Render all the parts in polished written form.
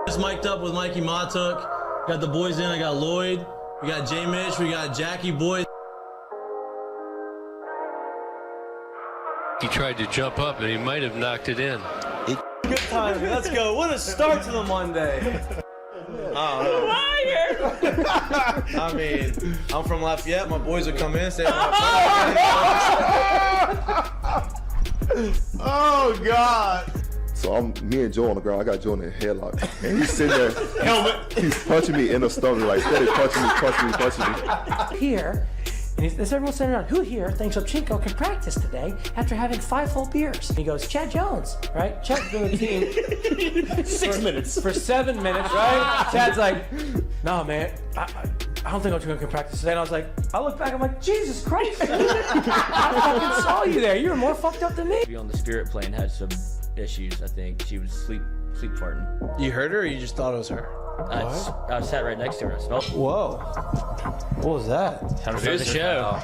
Just mic'd up with Mikie Mahtook. Got the boys in. I got Lloyd. We got J. Mitch. We got Jackie Boy. He tried to jump up and he might have knocked it in. Good timing. Let's go. What a start to the Monday. I mean, I'm from Lafayette. My boys would come in and say, oh, God. So me and Joe on the ground. I got Joe in the headlock. And he's sitting there. Helmet. He's punching me in the stomach, like steady punching me. Here, and as everyone's sitting around, who here thinks Ovchinko can practice today after having 5 full beers? And he goes, Chad Jones, right? Chad's been with the team 6 minutes. for 7 minutes, right? Chad's like, no, man, I don't think Ovchinko can practice today. And I was like, I look back, I'm like, Jesus Christ, I fucking saw you there. You were more fucked up than me. Be on the spirit plane had some issues. I think she was sleep farting. You heard her or you just thought it was her? I sat right next to her. I smelled it. Whoa. What was that? Time to start the show. I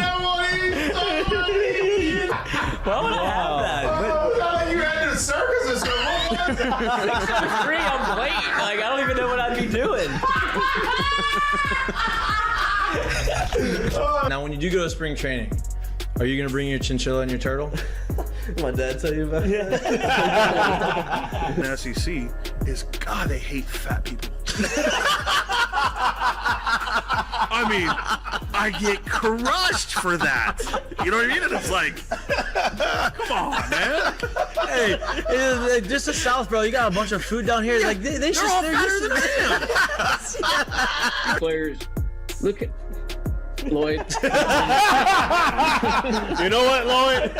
don't want to eat. Why would I have that? Oh, God, you had the circus or something. I'm waiting. Like, I don't even know what I'd be doing. Now, when you do go to spring training, are you going to bring your chinchilla and your turtle? My dad tell you about it? The SEC is, God, they hate fat people. I mean, I get crushed for that. You know what I mean? And it's like, come on, man. Hey, just the South, bro. You got a bunch of food down here. Like they're all fatter than I am. Players, look at Lloyd. You know what, Lloyd?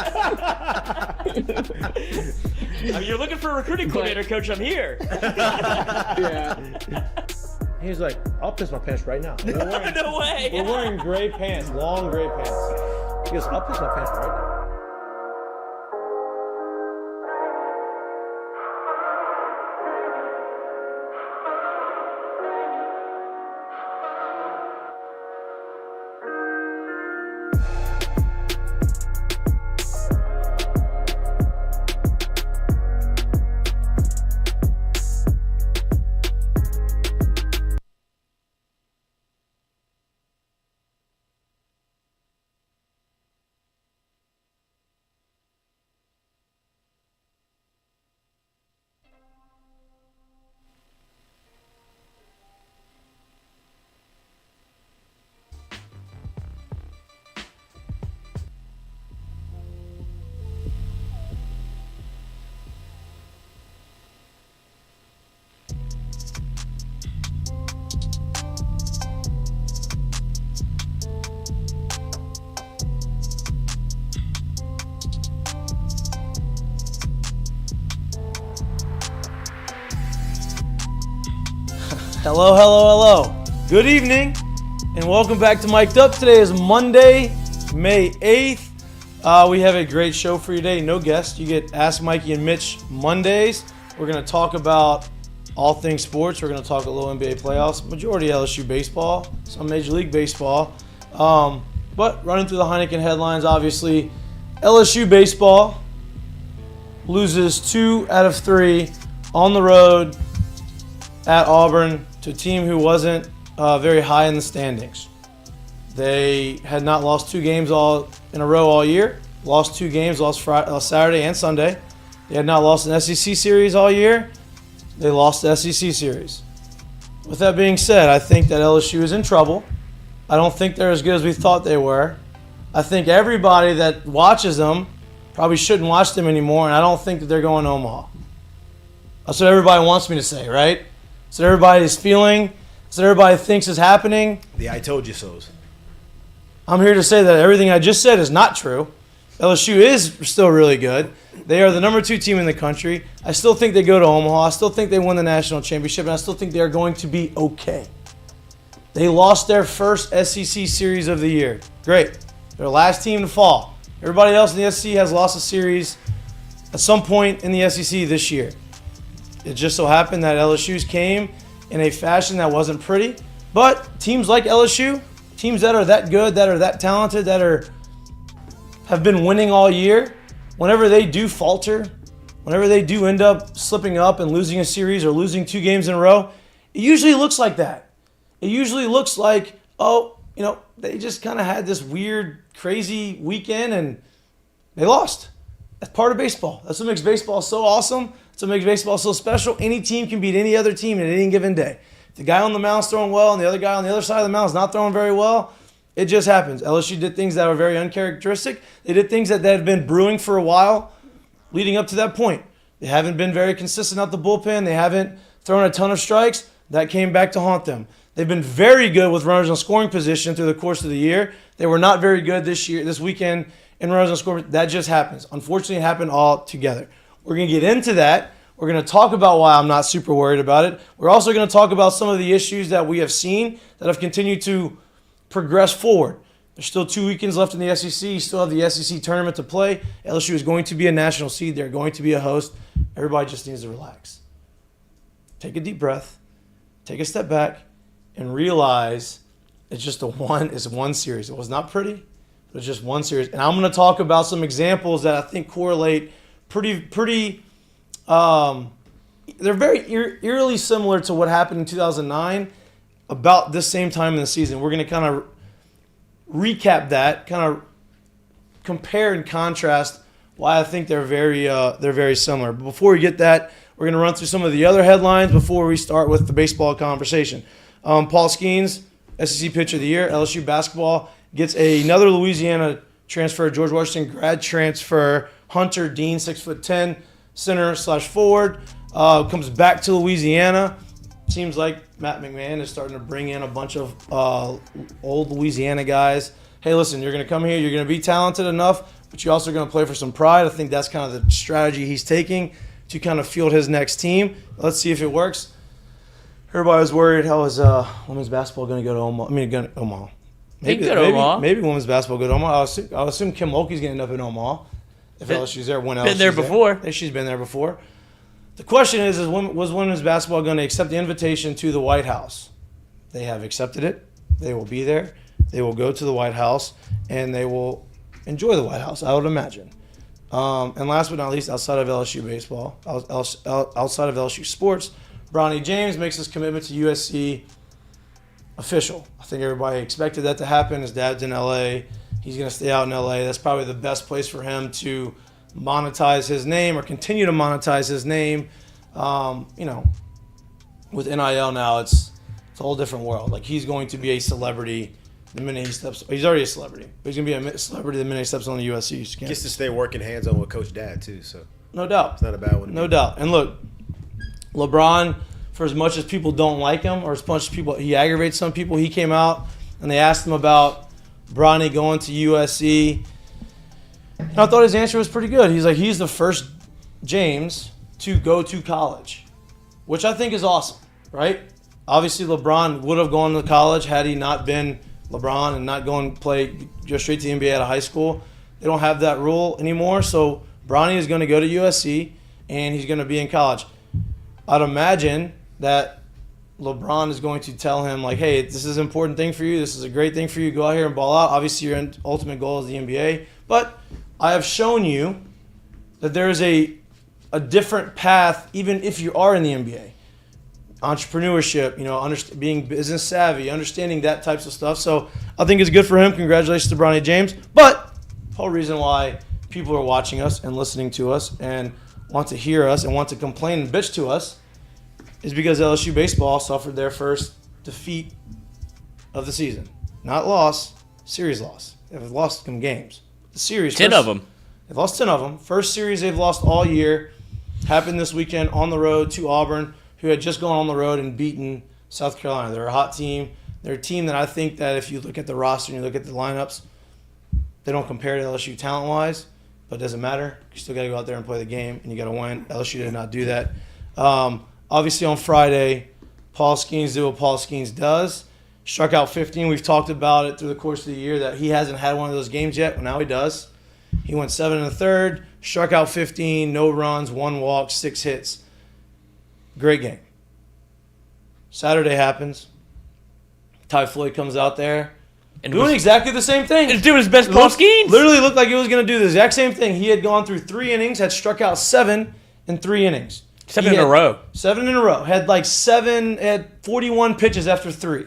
I mean, you're looking for a recruiting coordinator, coach. I'm here. Yeah. He was like, I'll piss my pants right now. No way. We're wearing gray pants, long gray pants. He goes, I'll piss my pants right now. Hello. Good evening, and welcome back to Mic'd Up. Today is Monday, May 8th. We have a great show for you today. No guests. You get Ask Mikey and Mitch Mondays. We're going to talk about all things sports. We're going to talk a little NBA playoffs, majority LSU baseball, some Major League Baseball. But running through the Heineken headlines, obviously, LSU baseball loses 2 out of 3 on the road at Auburn to a team who wasn't very high in the standings. They had not lost 2 games all in a row all year. Lost 2 games, lost Saturday and Sunday. They had not lost an SEC series all year. They lost the SEC series. With that being said, I think that LSU is in trouble. I don't think they're as good as we thought they were. I think everybody that watches them probably shouldn't watch them anymore, and I don't think that they're going to Omaha. That's what everybody wants me to say, right? That's what everybody is feeling. That's what everybody thinks is happening. The I told you so's. I'm here to say that everything I just said is not true. LSU is still really good. They are the number 2 team in the country. I still think they go to Omaha. I still think they win the national championship, and I still think they are going to be okay. They lost their first SEC series of the year. Great. They're the last team to fall. Everybody else in the SEC has lost a series at some point in the SEC this year. It just so happened that LSU's came in a fashion that wasn't pretty. But teams like LSU, teams that are that good, that are that talented, that have been winning all year, whenever they do falter, whenever they do end up slipping up and losing a series or losing 2 games in a row, it usually looks like that. It usually looks like, they just kind of had this weird, crazy weekend and they lost. That's part of baseball. That's what makes baseball so awesome. That's what makes baseball so special. Any team can beat any other team in any given day. If the guy on the mound's throwing well and the other guy on the other side of the mound is not throwing very well, it just happens. LSU did things that were very uncharacteristic. They did things that had been brewing for a while leading up to that point. They haven't been very consistent out the bullpen. They haven't thrown a ton of strikes. That came back to haunt them. They've been very good with runners in scoring position through the course of the year. They were not very good this weekend in runners in scoring. That just happens. Unfortunately, it happened all together. We're going to get into that. We're going to talk about why I'm not super worried about it. We're also going to talk about some of the issues that we have seen that have continued to progress forward. There's still 2 weekends left in the SEC. You still have the SEC tournament to play. LSU is going to be a national seed. They're going to be a host. Everybody just needs to relax. Take a deep breath. Take a step back and realize it's one series. It was not pretty, but it's just one series. And I'm going to talk about some examples that I think correlate pretty they're very eerily similar to what happened in 2009 about this same time in the season. We're going to kind of recap that, kind of compare and contrast why I think they're very similar. But before we get that, we're going to run through some of the other headlines before we start with the baseball conversation. Paul Skeens, SEC Pitcher of the Year. LSU basketball gets another Louisiana transfer, George Washington grad transfer. Hunter Dean, 6'10", center/forward, comes back to Louisiana. Seems like Matt McMahon is starting to bring in a bunch of old Louisiana guys. Hey, listen, you're going to come here, you're going to be talented enough, but you're also going to play for some pride. I think that's kind of the strategy he's taking to kind of field his next team. Let's see if it works. Everybody was worried, how is women's basketball going to go to Omaha? Omaha. Maybe women's basketball go to Omaha. I'll assume Kim Mulkey's going to end up in Omaha. If LSU's there, when LSU's Been there before. There. She's been there before. The question is was women's basketball going to accept the invitation to the White House? They have accepted it. They will be there. They will go to the White House, and they will enjoy the White House, I would imagine. And last but not least, outside of LSU baseball, outside of LSU sports, Bronny James makes his commitment to USC official. I think everybody expected that to happen. His dad's in L.A. He's going to stay out in L.A. That's probably the best place for him to monetize his name or continue to monetize his name. With NIL now, it's a whole different world. Like, he's going to be a celebrity the minute he steps. He's already a celebrity, but he's going to be a celebrity the minute he steps on the USC campus. Gets to stay working hands-on with Coach Dad, too, so. No doubt. It's not a bad one. No doubt. And look, LeBron, for as much as people don't like him or as much as he aggravates some people, he came out and they asked him about Bronny going to USC. And I thought his answer was pretty good. He's like, he's the first James to go to college, which I think is awesome, right? Obviously, LeBron would have gone to college had he not been LeBron and not go straight to the NBA out of high school. They don't have that rule anymore, so Bronny is going to go to USC and he's going to be in college. I'd imagine that LeBron is going to tell him, like, hey, this is an important thing for you. This is a great thing for you. Go out here and ball out. Obviously, your ultimate goal is the NBA. But I have shown you that there is a different path, even if you are in the NBA. Entrepreneurship, being business savvy, understanding that types of stuff. So I think it's good for him. Congratulations to Bronny James. But the whole reason why people are watching us and listening to us and want to hear us and want to complain and bitch to us is because LSU baseball suffered their first defeat of the season. Not loss, series loss. They've lost some games. The series. 10 of them. They've lost 10 of them. First series they've lost all year. Happened this weekend on the road to Auburn, who had just gone on the road and beaten South Carolina. They're a hot team. They're a team that I think that if you look at the roster and you look at the lineups, they don't compare to LSU talent-wise, but it doesn't matter. You still got to go out there and play the game, and you got to win. LSU did not do that. Obviously, on Friday, Paul Skeens did what Paul Skeens does. Struck out 15. We've talked about it through the course of the year that he hasn't had one of those games yet. Well, now he does. He went 7 1/3, struck out 15, no runs, 1 walk, 6 hits. Great game. Saturday happens. Ty Floyd comes out there, And doing exactly the same thing. He's doing his best Paul Skeens. Literally looked like he was going to do the exact same thing. He had gone through 3 innings, had struck out 7 in 3 innings. 7 in a row. 7 in a row. Had 41 pitches after 3.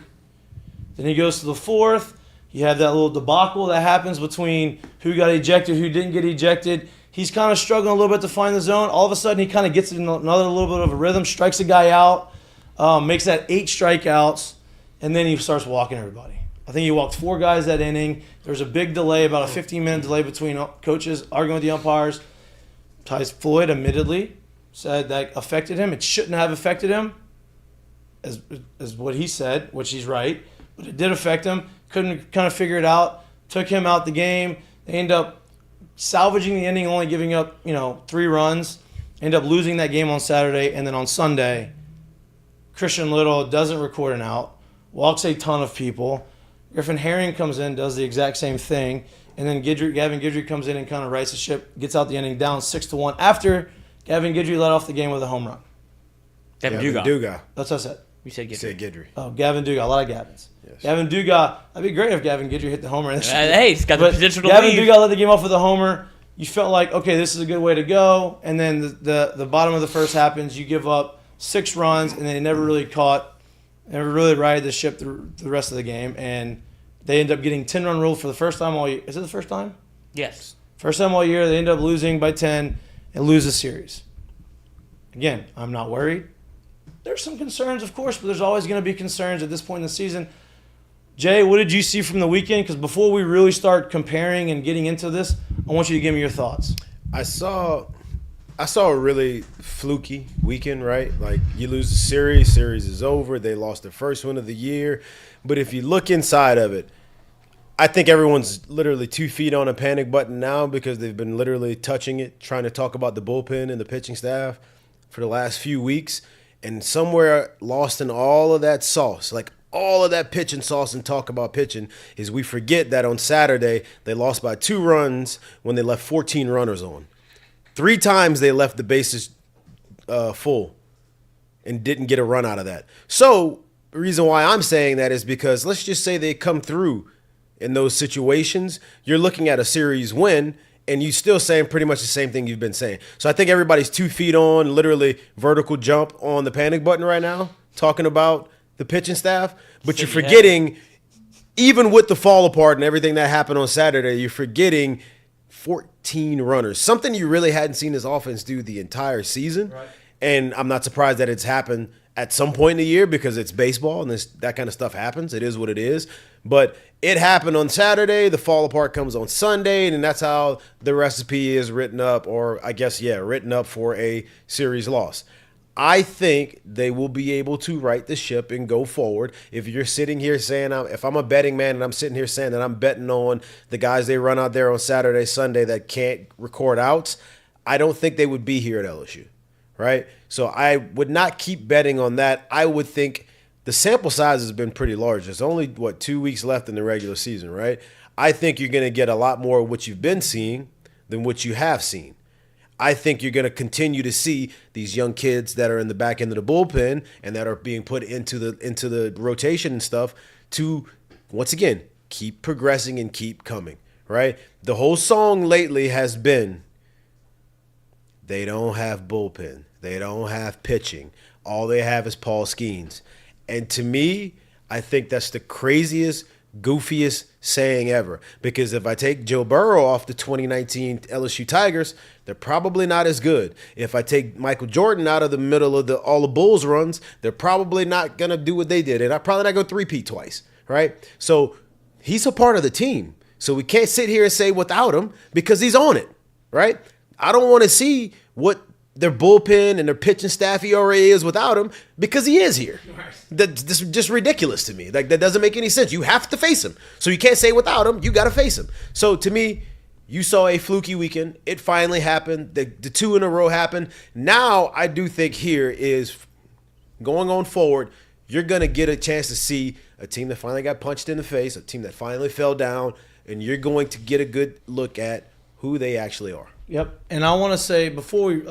Then he goes to the 4th. He had that little debacle that happens between who got ejected, who didn't get ejected. He's kind of struggling a little bit to find the zone. All of a sudden, he kind of gets in another little bit of a rhythm, strikes a guy out, makes that 8 strikeouts, and then he starts walking everybody. I think he walked 4 guys that inning. There was a big delay, about a 15-minute delay between coaches arguing with the umpires. Tyus Floyd, admittedly, said that affected him. It shouldn't have affected him, as what he said, which he's right. But it did affect him. Couldn't kind of figure it out. Took him out the game. They end up salvaging the inning, only giving up 3 runs. End up losing that game on Saturday, and then on Sunday, Christian Little doesn't record an out, walks a ton of people. Griffin Herring comes in, does the exact same thing, and then Gavin Guidry comes in and kind of rights the ship, gets out the inning down 6-1 after Gavin Guidry led off the game with a home run. Gavin Dugas. Dugas. That's what I said. You said You Guidry. said Guidry. Oh, Gavin Dugas. A lot of Gavins. Yes. Gavin Dugas. That'd be great if Gavin Guidry hit the homer. Hey, he's got the But potential to Gavin leave. Dugas led the game off with a homer. You felt like, okay, this is a good way to go. And then the bottom of the first happens. You give up 6 runs, and they never really righted the ship the rest of the game. And they end up getting 10-run rule for the first time all year. Is it the first time? Yes. First time all year. They end up losing by 10 and lose the series. Again, I'm not worried. There's some concerns, of course, but there's always going to be concerns at this point in the season. Jay, what did you see from the weekend? Because before we really start comparing and getting into this, I want you to give me your thoughts. I saw a really fluky weekend, right? Like, you lose the series is over. They lost their first one of the year. But if you look inside of it, I think everyone's literally 2 feet on a panic button now because they've been literally touching it, trying to talk about the bullpen and the pitching staff for the last few weeks. And somewhere lost in all of that sauce, like all of that pitching sauce and talk about pitching, is we forget that on Saturday they lost by 2 runs when they left 14 runners on. 3 times they left the bases full and didn't get a run out of that. So the reason why I'm saying that is because let's just say they come through in those situations. You're looking at a series win, and you still saying pretty much the same thing you've been saying. So I think everybody's 2 feet on, literally vertical jump on the panic button right now, talking about the pitching staff. But you're forgetting, even with the fall apart and everything that happened on Saturday, you're forgetting 14 runners. Something you really hadn't seen this offense do the entire season. Right. And I'm not surprised that it's happened at some point in the year because it's baseball and that kind of stuff happens. It is what it is. But it happened on Saturday. The fall apart comes on Sunday, and that's how the recipe is written up, or I guess, written up for a series loss. I think they will be able to right the ship and go forward. If you're sitting here saying, if I'm a betting man and I'm sitting here saying that I'm betting on the guys they run out there on Saturday, Sunday that can't record outs, I don't think they would be here at LSU, right? So I would not keep betting on that. I would think the sample size has been pretty large. There's only, 2 weeks left in the regular season, right? I think you're going to get a lot more of what you've been seeing than what you have seen. I think you're going to continue to see these young kids that are in the back end of the bullpen and that are being put into the rotation and stuff to, once again, keep progressing and keep coming, right? The whole song lately has been, they don't have bullpen. They don't have pitching. All they have is Paul Skeens. And to me, I think that's the craziest, goofiest saying ever. Because if I take Joe Burrow off the 2019 LSU Tigers, they're probably not as good. If I take Michael Jordan out of the middle of all the Bulls runs, they're probably not going to do what they did. And I'm probably not going to three-peat twice, right? So he's a part of the team. So we can't sit here and say without him because he's on it, right? I don't want to see what their bullpen and their pitching staff ERA is without him because he is here. That's just ridiculous to me. Like, that doesn't make any sense. You have to face him. So you can't say without him, you got to face him. So to me, you saw a fluky weekend. It finally happened. The 2 in a row happened. Now I do think here is going on forward, you're going to get a chance to see a team that finally got punched in the face, a team that finally fell down, and you're going to get a good look at who they actually are. Yep. And I want to say before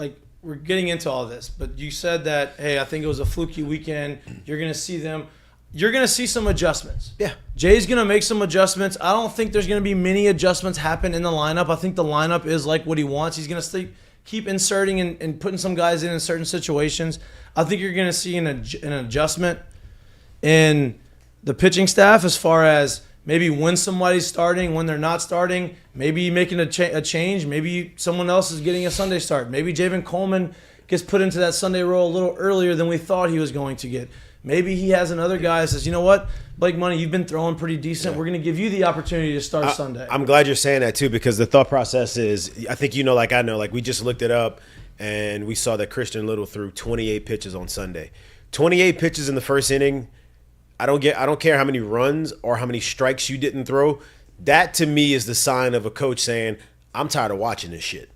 we're getting into all this, but you said that, hey, I think it was a fluky weekend. You're going to see them. you're going to see some adjustments. Yeah. Jay's going to make some adjustments. I don't think there's going to be many adjustments happen in the lineup. I think the lineup is like what he wants. He's going to keep inserting and putting some guys in certain situations. I think you're going to see an adjustment in the pitching staff as far as maybe when somebody's starting, when they're not starting, maybe making a change. Maybe someone else is getting a Sunday start. Maybe Javen Coleman gets put into that Sunday role a little earlier than we thought he was going to get. Maybe he has another guy that says, you know what, Blake Money, you've been throwing pretty decent. We're going to give you the opportunity to start Sunday. I'm glad you're saying that, too, because the thought process is, I think you know like I know, like we just looked it up, and we saw that Christian Little threw 28 pitches on Sunday. 28 pitches in the first inning. I don't care how many runs or how many strikes you didn't throw. That, to me, is the sign of a coach saying, I'm tired of watching this shit.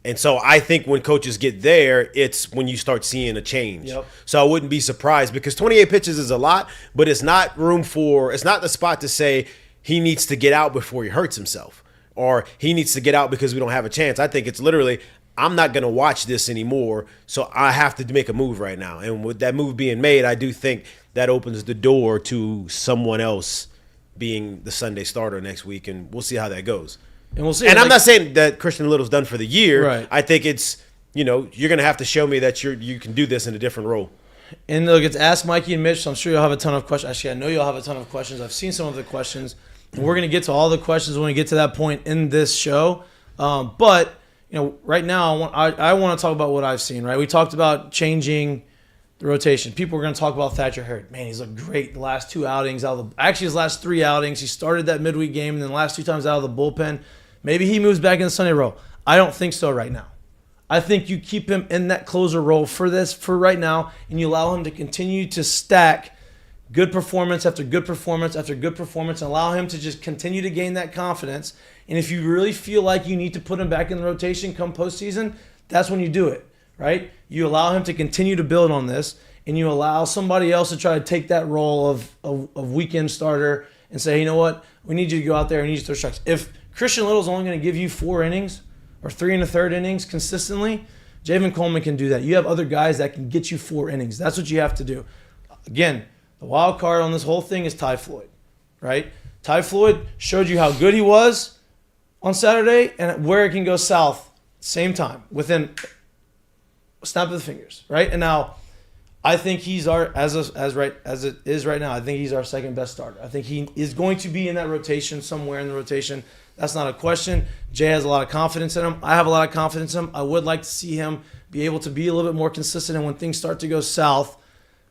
And so I think when coaches get there, it's when you start seeing a change. Yep. So I wouldn't be surprised because 28 pitches is a lot, but it's not the spot to say he needs to get out before he hurts himself or he needs to get out because we don't have a chance. I think it's literally, I'm not going to watch this anymore, so I have to make a move right now. And with that move being made, I do think that opens the door to someone else being the Sunday starter next week, and we'll see how that goes. And we'll see. And I'm not saying that Christian Little's done for the year. Right. I think it's, you're going to have to show me that you can do this in a different role. And look, it's Ask Mikey and Mitch, so I'm sure you'll have a ton of questions. Actually, I know you'll have a ton of questions. I've seen some of the questions. And we're going to get to all the questions when we get to that point in this show. But, right now I want to talk about what I've seen, right? We talked about changing the rotation. People are going to talk about Thatcher Hurd. Man, he's looked great the last two outings. His last three outings. He started that midweek game and then the last two times out of the bullpen. Maybe he moves back in the Sunday role. I don't think so right now. I think you keep him in that closer role for right now, and you allow him to continue to stack good performance after good performance after good performance and allow him to just continue to gain that confidence. And if you really feel like you need to put him back in the rotation come postseason, that's when you do it, right? You allow him to continue to build on this, and you allow somebody else to try to take that role of weekend starter and say, you know what, we need you to go out there and you need to throw strikes. If Christian Little's only going to give you 4 innings or 3 1/3 innings consistently, Javen Coleman can do that. You have other guys that can get you 4 innings. That's what you have to do. Again, the wild card on this whole thing is Ty Floyd, right? Ty Floyd showed you how good he was on Saturday and where it can go south same time within a snap of the fingers, right? And now I think he's as it is right now, I think he's our second best starter. I think he is going to be in that rotation, somewhere in the rotation. That's not a question. Jay has a lot of confidence in him. I have a lot of confidence in him. I would like to see him be able to be a little bit more consistent, and when things start to go south,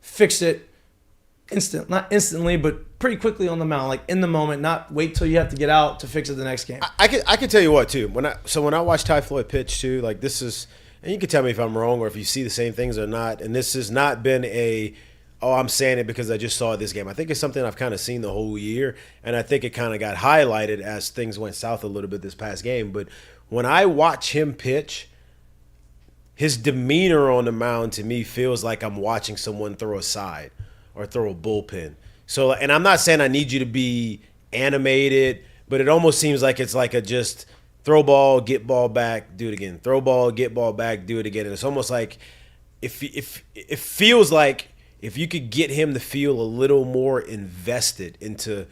fix it not instantly, but pretty quickly on the mound, like in the moment, not wait till you have to get out to fix it the next game. I can tell you what, too. When I watch Ty Floyd pitch, too, like this is – and you can tell me if I'm wrong or if you see the same things or not. And this has not been I'm saying it because I just saw this game. I think it's something I've kind of seen the whole year, and I think it kind of got highlighted as things went south a little bit this past game. But when I watch him pitch, his demeanor on the mound to me feels like I'm watching someone throw a side or throw a bullpen. So, and I'm not saying I need you to be animated, but it almost seems like it's like a just – throw ball, get ball back, do it again. Throw ball, get ball back, do it again. And it's almost like if it feels like if you could get him to feel a little more invested into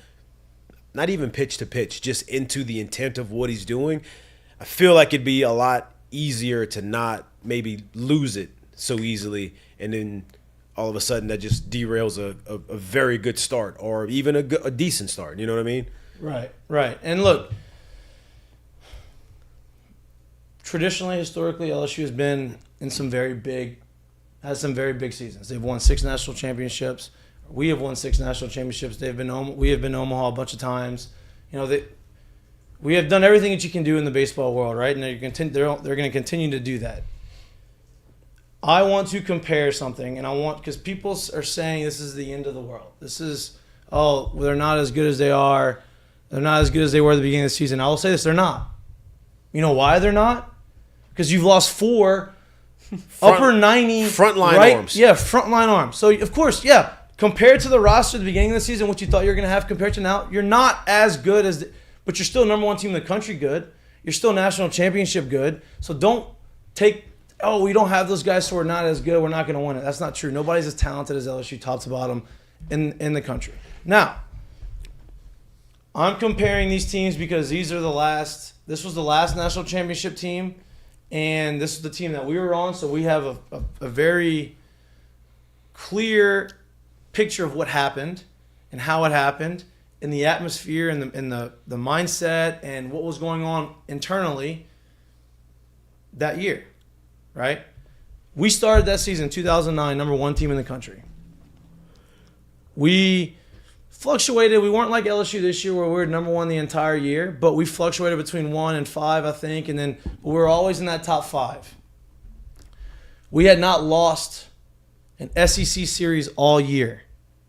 not even pitch to pitch, just into the intent of what he's doing, I feel like it'd be a lot easier to not maybe lose it so easily. And then all of a sudden that just derails a very good start or even a decent start. You know what I mean? Right. And look, traditionally, historically, LSU has been in some very big seasons. They've won 6 national championships. We have won 6 national championships. We have been to Omaha a bunch of times. We have done everything that you can do in the baseball world, right? And they're going to continue to do that. I want to compare something, and because people are saying this is the end of the world. This is, they're not as good as they are. They're not as good as they were at the beginning of the season. I will say this, they're not. You know why they're not? Because you've lost 4 upper 90 frontline arms. Yeah, frontline arms. So of course, compared to the roster at the beginning of the season, what you thought you were going to have compared to now, you're not as good but you're still number 1 team in the country good. You're still national championship good. So don't take, we don't have those guys, so we're not as good. We're not going to win it. That's not true. Nobody's as talented as LSU, top to bottom. in the country. Now, I'm comparing these teams because this was the last national championship team, and this is the team that we were on, so we have a very clear picture of what happened and how it happened, and the atmosphere and the mindset and what was going on internally that year, right? We started that season, 2009, number 1 team in the country. We fluctuated. We weren't like LSU this year where we were number 1 the entire year, but we fluctuated between 1 and 5, I think, and then we were always in that top 5. We had not lost an SEC series all year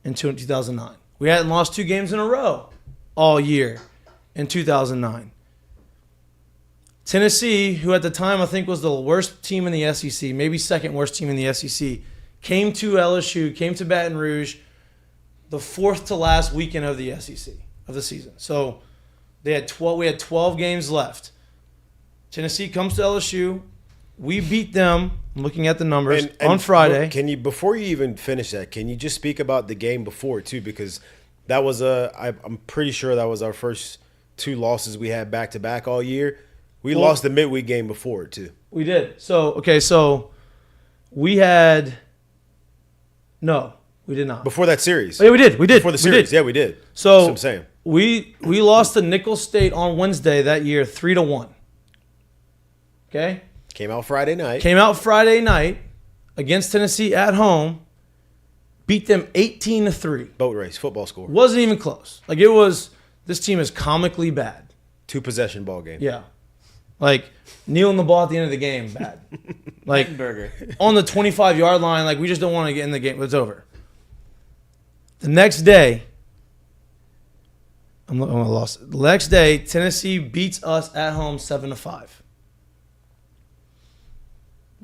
in 2009. We hadn't lost 2 games in a row all year in 2009. Tennessee, who at the time I think was the worst team in the SEC, maybe second worst team in the SEC, came to LSU, came to Baton Rouge the 4th to last weekend of the SEC, of the season. So we had 12 games left. Tennessee comes to LSU. We beat them, I'm looking at the numbers, on Friday. Can you, before you even finish that, can you just speak about the game before too? Because that was I'm pretty sure that was our first 2 losses we had back to back all year. We lost the midweek game before it too. We did. So we had – no, we did not. Before that series. Oh, yeah, we did. Before the series. Yeah, we did. So that's what I'm saying. We lost to Nicholls State on Wednesday that year 3-1. Okay? Came out Friday night against Tennessee at home, beat them 18-3. Boat race, football score. Wasn't even close. Like, it was – this team is comically bad. 2-possession ball game. Yeah. Like, kneeling the ball at the end of the game, bad. Like, Burger. on the 25-yard line, like, we just don't want to get in the game. It's over. The next day, I'm lost. The next day, Tennessee beats us at home 7-5.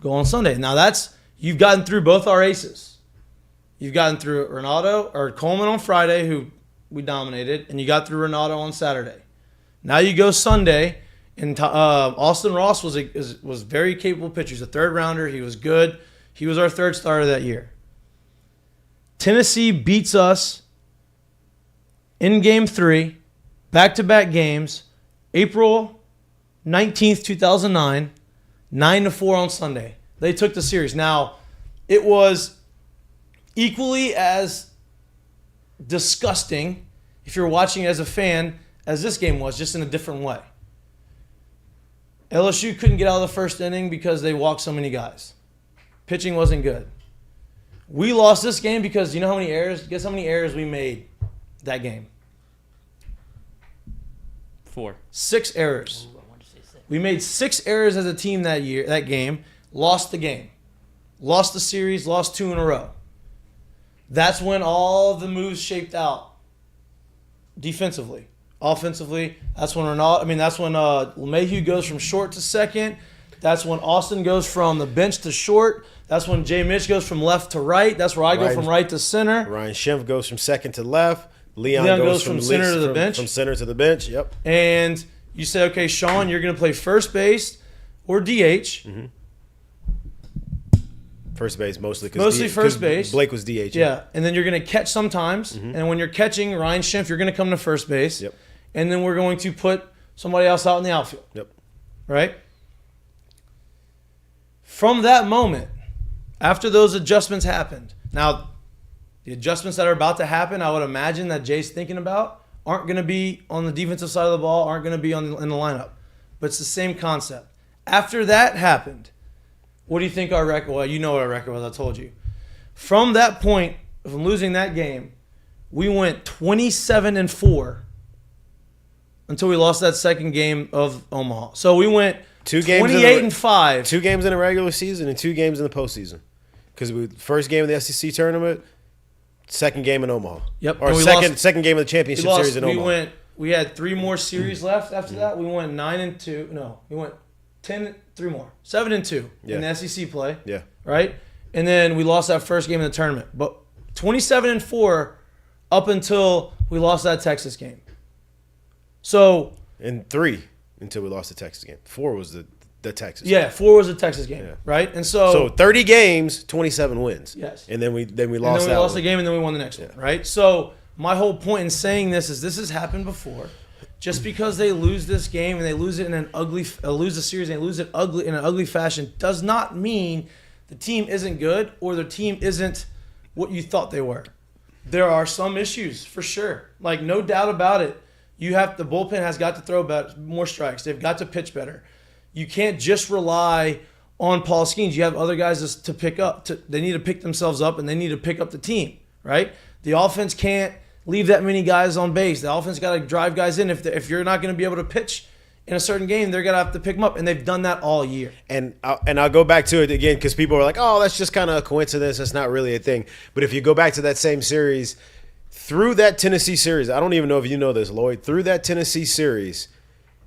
Go on Sunday. Now you've gotten through both our aces. You've gotten through Coleman on Friday, who we dominated, and you got through Renato on Saturday. Now you go Sunday. And Austin Ross was very capable pitcher. He's a 3rd rounder. He was good. He was our 3rd starter that year. Tennessee beats us in Game 3, back-to-back games, April 19th, 2009, 9-4 on Sunday. They took the series. Now, it was equally as disgusting, if you're watching as a fan, as this game was, just in a different way. LSU couldn't get out of the first inning because they walked so many guys. Pitching wasn't good. We lost this game because you know how many errors? Guess how many errors we made that game? 4. 6 errors. Ooh, I wanted to say 6. We made 6 errors as a team that game, lost the game. Lost the series, lost 2 in a row. That's when all the moves shaped out defensively. Offensively, that's when LeMahieu goes from short to second. That's when Austin goes from the bench to short. That's when Jay Mitch goes from left to right. That's where I go from right to center. Ryan Schimpf goes from second to left. Leon goes from center to the bench. From center to the bench, yep. And you say, okay, Sean, you're going to play first base or DH. Mm-hmm. First base mostly. Mostly first base. Blake was DH. Yeah, and then you're going to catch sometimes. Mm-hmm. And when you're catching Ryan Schimpf, you're going to come to first base. Yep. And then we're going to put somebody else out in the outfield. Yep. Right? From that moment, after those adjustments happened, now the adjustments that are about to happen, I would imagine that Jay's thinking about, aren't going to be on the defensive side of the ball, aren't going to be in the lineup. But it's the same concept. After that happened, what do you think our record was? Well, you know what our record was, I told you. From that point, from losing that game, we went 27-4 until we lost that second game of Omaha. So we went 28-5. 2 games in the regular season and 2 games in the postseason. Because first game of the SEC tournament, second game in Omaha. Yep. Or second game of the championship series in Omaha. We had 3 more series left after that. We went 9-2. No, we went 3 more. 7-2 in the SEC play. Yeah. Right? And then we lost that first game in the tournament. But 27-4 up until we lost that Texas game. So and 3 until we lost the Texas game. 4 was the the Texas. Yeah, 4 was a Texas game, right? And So 30 games, 27 wins. Yes. And then we and then we lost that lost one. the game, and then we won the next one, right? So my whole point in saying this is this has happened before. Just because they lose this game and they lose it in an lose the series and they lose it in an ugly fashion does not mean the team isn't good or the team isn't what you thought they were. There are some issues for sure, like no doubt about it. The bullpen has got to throw more strikes. They've got to pitch better. You can't just rely on Paul Skeens. You have other guys to pick up. They need to pick themselves up and they need to pick up the team, right? The offense can't leave that many guys on base. The offense got to drive guys in. If you're not going to be able to pitch in a certain game, they're going to have to pick them up, and they've done that all year. And I'll go back to it again because people are like, oh, that's just kind of a coincidence. That's not really a thing. But if you go back to that same series, through that Tennessee series, I don't even know if you know this, Lloyd, through that Tennessee series,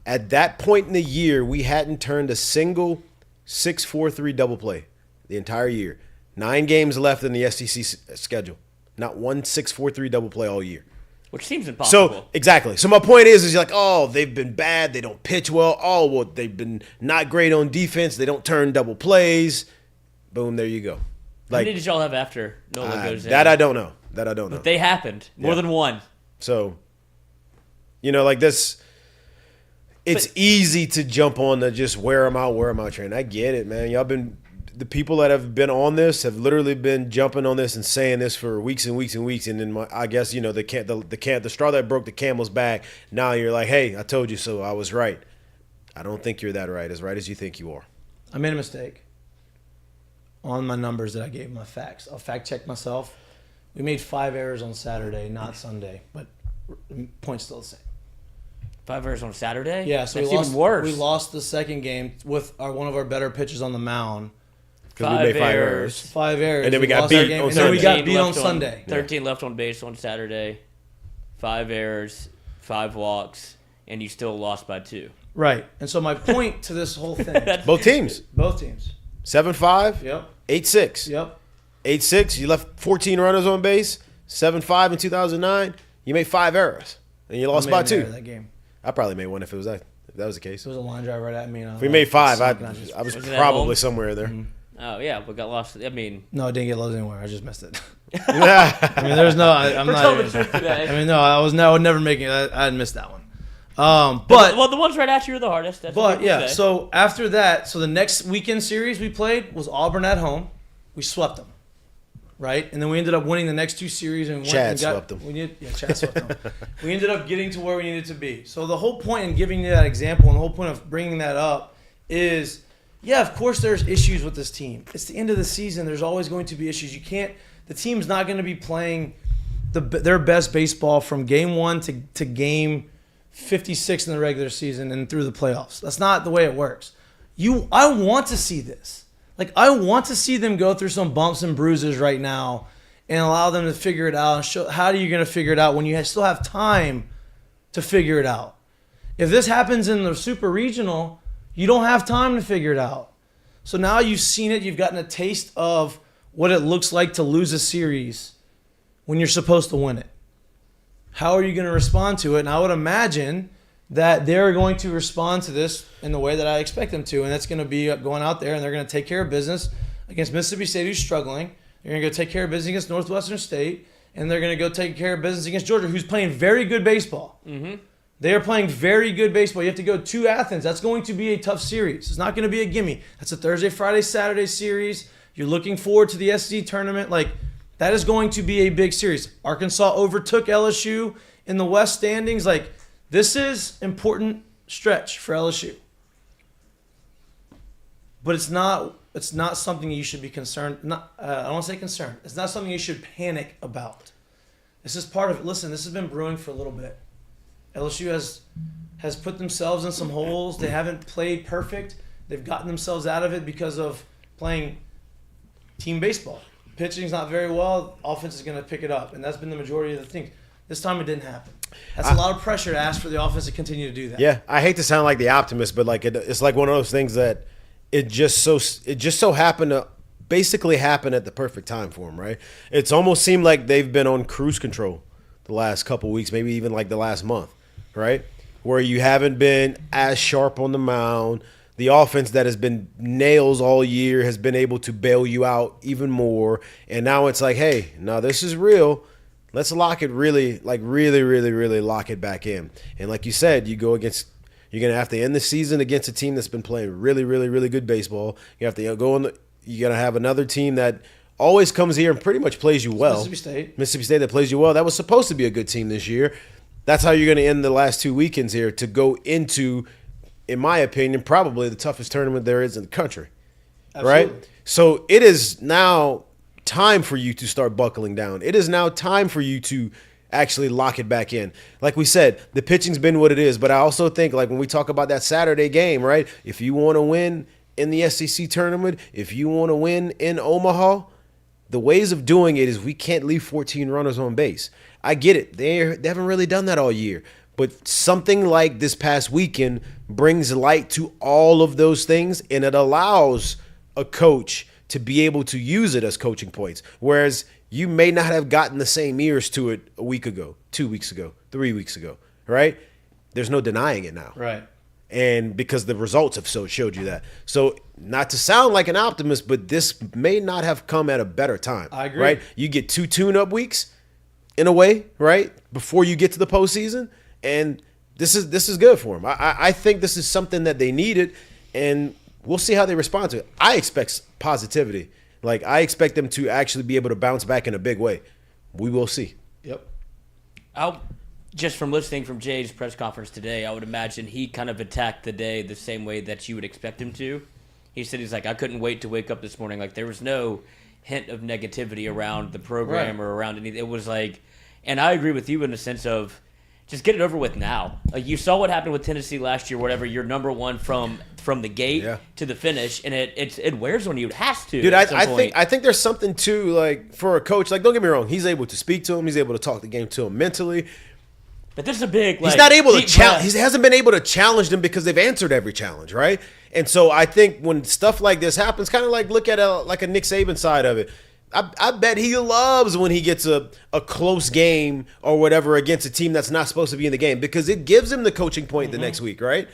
at that point in the year, we hadn't turned a single 6-4-3 double play the entire year. 9 games left in the SEC schedule. Not one 6-4-3 double play all year. Which seems impossible. So, exactly. So, my point is you're like, oh, they've been bad. They don't pitch well. Oh, well, they've been not great on defense. They don't turn double plays. Boom, there you go. How many did y'all have after Nola goes in? That I don't know. But they happened. More than one. So, like this, it's easy to jump on the just wear them out train. I get it, man. The people that have been on this have literally been jumping on this and saying this for weeks and weeks and weeks. And then I guess, the straw that broke the camel's back. Now you're like, hey, I told you so. I was right. I don't think you're that right as you think you are. I made a mistake on my numbers that I gave, my facts. I'll fact check myself. We made 5 errors on Saturday, not Sunday, but point's still the same. 5 errors on Saturday? Yeah, so That's even worse. We lost the second game with one of our better pitchers on the mound. Because we made 5 errors. 5 errors. And then we got beat on Sunday. And then we got beat on Sunday. 13 left on base on Saturday. 5 errors, 5 walks, and you still lost by 2. Right. And so my point to this whole thing. Both teams. 7-5. Yep. 8-6. Yep. 8-6. You left 14 runners on base. 7-5 in 2009. You made 5 errors. And you lost by 2. That game. I probably made one if that was the case. It was a line drive right at me. If we made 5, I was probably somewhere there. Mm-hmm. Oh, yeah, but got lost. I mean. No, I didn't get lost anywhere. I just missed it. I mean, there's no. I'm not. I mean, no, I would never make it. I'd missed that one. But the ones right after you are the hardest. That's but yeah, so after that, so the next weekend series we played was Auburn at home. We swept them, right? And then we ended up winning the next 2 series and swept them. Chad swept them. We ended up getting to where we needed to be. So the whole point in giving you that example and the whole point of bringing that up is, yeah, of course there's issues with this team. It's the end of the season. There's always going to be issues. The team's not going to be playing their best baseball from game 1 to game 56 in the regular season and through the playoffs. That's not the way it works. I want to see this. Like, I want to see them go through some bumps and bruises right now and allow them to figure it out and show how are you going to figure it out when you still have time to figure it out. If this happens in the super regional, you don't have time to figure it out. So now you've seen it. You've gotten a taste of what it looks like to lose a series when you're supposed to win it. How are you going to respond to it? And I would imagine that they're going to respond to this in the way that I expect them to, and that's going to be going out there and they're going to take care of business against Mississippi State, who's struggling. They're going to go take care of business against Northwestern State, and they're going to go take care of business against Georgia, who's playing very good baseball. Mm-hmm. They are playing very good baseball. You have to go to Athens. That's going to be a tough series. It's not going to be a gimme. That's a Thursday, Friday, Saturday series. You're looking forward to the SEC tournament. Like, that is going to be a big series. Arkansas overtook LSU in the West standings. Like, this is important stretch for LSU. But it's not something you should be concerned. I don't want to say concerned. It's not something you should panic about. This is part of it. Listen, this has been brewing for a little bit. LSU has put themselves in some holes. They haven't played perfect. They've gotten themselves out of it because of playing team baseball. Pitching's not very well. Offense is going to pick it up, and that's been the majority of the things. This time it didn't happen. That's a lot of pressure to ask for the offense to continue to do that. Yeah, I hate to sound like the optimist, but like it's like one of those things that it just so happened to basically happen at the perfect time for them, right? It's almost seemed like they've been on cruise control the last couple weeks, maybe even like the last month, right? Where you haven't been as sharp on the mound. The offense that has been nails all year has been able to bail you out even more. And now it's like, hey, now this is real. Let's lock it really lock it back in. And like you said, you're going to have to end the season against a team that's been playing really good baseball. You have to you're going to have another team that always comes here and pretty much plays you well. Mississippi State that plays you well. That was supposed to be a good team this year. That's how you're going to end the last 2 weekends here to go into, in my opinion, probably the toughest tournament there is in the country. Absolutely. Right? So it is now time for you to start buckling down. It is now time for you to actually lock it back in. Like we said, the pitching's been what it is, but I also think, like when we talk about that Saturday game, right? If you want to win in the SEC tournament, if you want to win in Omaha, the ways of doing it is we can't leave 14 runners on base. I get it. They haven't really done that all year. But something like this past weekend brings light to all of those things, and it allows a coach to be able to use it as coaching points. Whereas you may not have gotten the same ears to it a week ago, 2 weeks ago, 3 weeks ago, right? There's no denying it now. Right. And because the results have showed you that. So not to sound like an optimist, but this may not have come at a better time. I agree. Right? You get 2 tune-up weeks in a way, right, before you get to the postseason, and this is good for them. I think this is something that they needed, and we'll see how they respond to it. I expect positivity. Like, I expect them to actually be able to bounce back in a big way. We will see. Yep. Just from listening from Jay's press conference today, I would imagine he kind of attacked the day the same way that you would expect him to. He said he's like, I couldn't wait to wake up this morning. Like, there was no hint of negativity around the program or around anything. It was like, and I agree with you in the sense of just get it over with now. Like, you saw what happened with Tennessee last year, whatever. You're number one from the gate to the finish, and it wears on you. It has to. Dude, I think there's something too, like, for a coach. Like, don't get me wrong, he's able to speak to him. He's able to talk the game to him mentally. But this is a big. He's not able to challenge. He hasn't been able to challenge them because they've answered every challenge, right? And so I think when stuff like this happens, kind of like look at a Nick Saban side of it. I bet he loves when he gets a close game or whatever against a team that's not supposed to be in the game, because it gives him the coaching point the next week, right?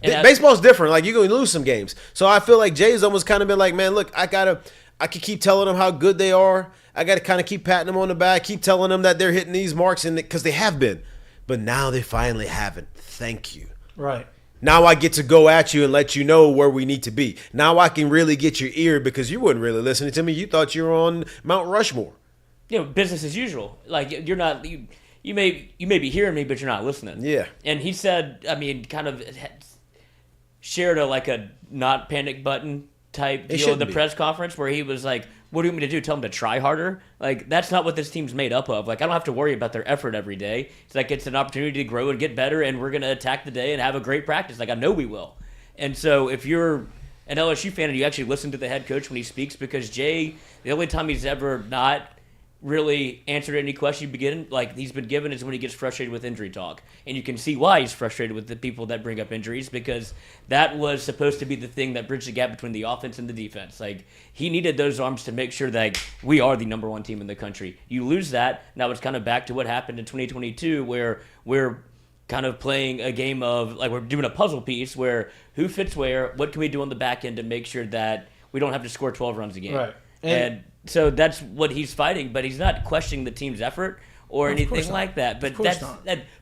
Baseball's different. Like, you're going to lose some games. So I feel like Jay's almost kind of been like, man, look, I can keep telling them how good they are. I got to kind of keep patting them on the back, keep telling them that they're hitting these marks, and because they have been. But now they finally haven't. Thank you. Right. Now I get to go at you and let you know where we need to be. Now I can really get your ear, because you weren't really listening to me. You thought you were on Mount Rushmore. Business as usual. Like, you're not. You may be hearing me, but you're not listening. Yeah. And he said, I mean, kind of shared a not panic button type deal at the press conference where he was like, what do you want me to do? Tell them to try harder? Like, that's not what this team's made up of. Like, I don't have to worry about their effort every day. It's like, it's an opportunity to grow and get better, and we're going to attack the day and have a great practice. Like, I know we will. And so if you're an LSU fan and you actually listen to the head coach when he speaks, because Jay, the only time he's ever not really answered any question he's been given is when he gets frustrated with injury talk. And you can see why he's frustrated with the people that bring up injuries, because that was supposed to be the thing that bridged the gap between the offense and the defense. Like, he needed those arms to make sure that we are the number one team in the country. You lose that, now it's kind of back to what happened in 2022, where we're kind of playing a game of, like, we're doing a puzzle piece where who fits where, what can we do on the back end to make sure that we don't have to score 12 runs a game. Right. And so that's what he's fighting, but he's not questioning the team's effort or anything like that. But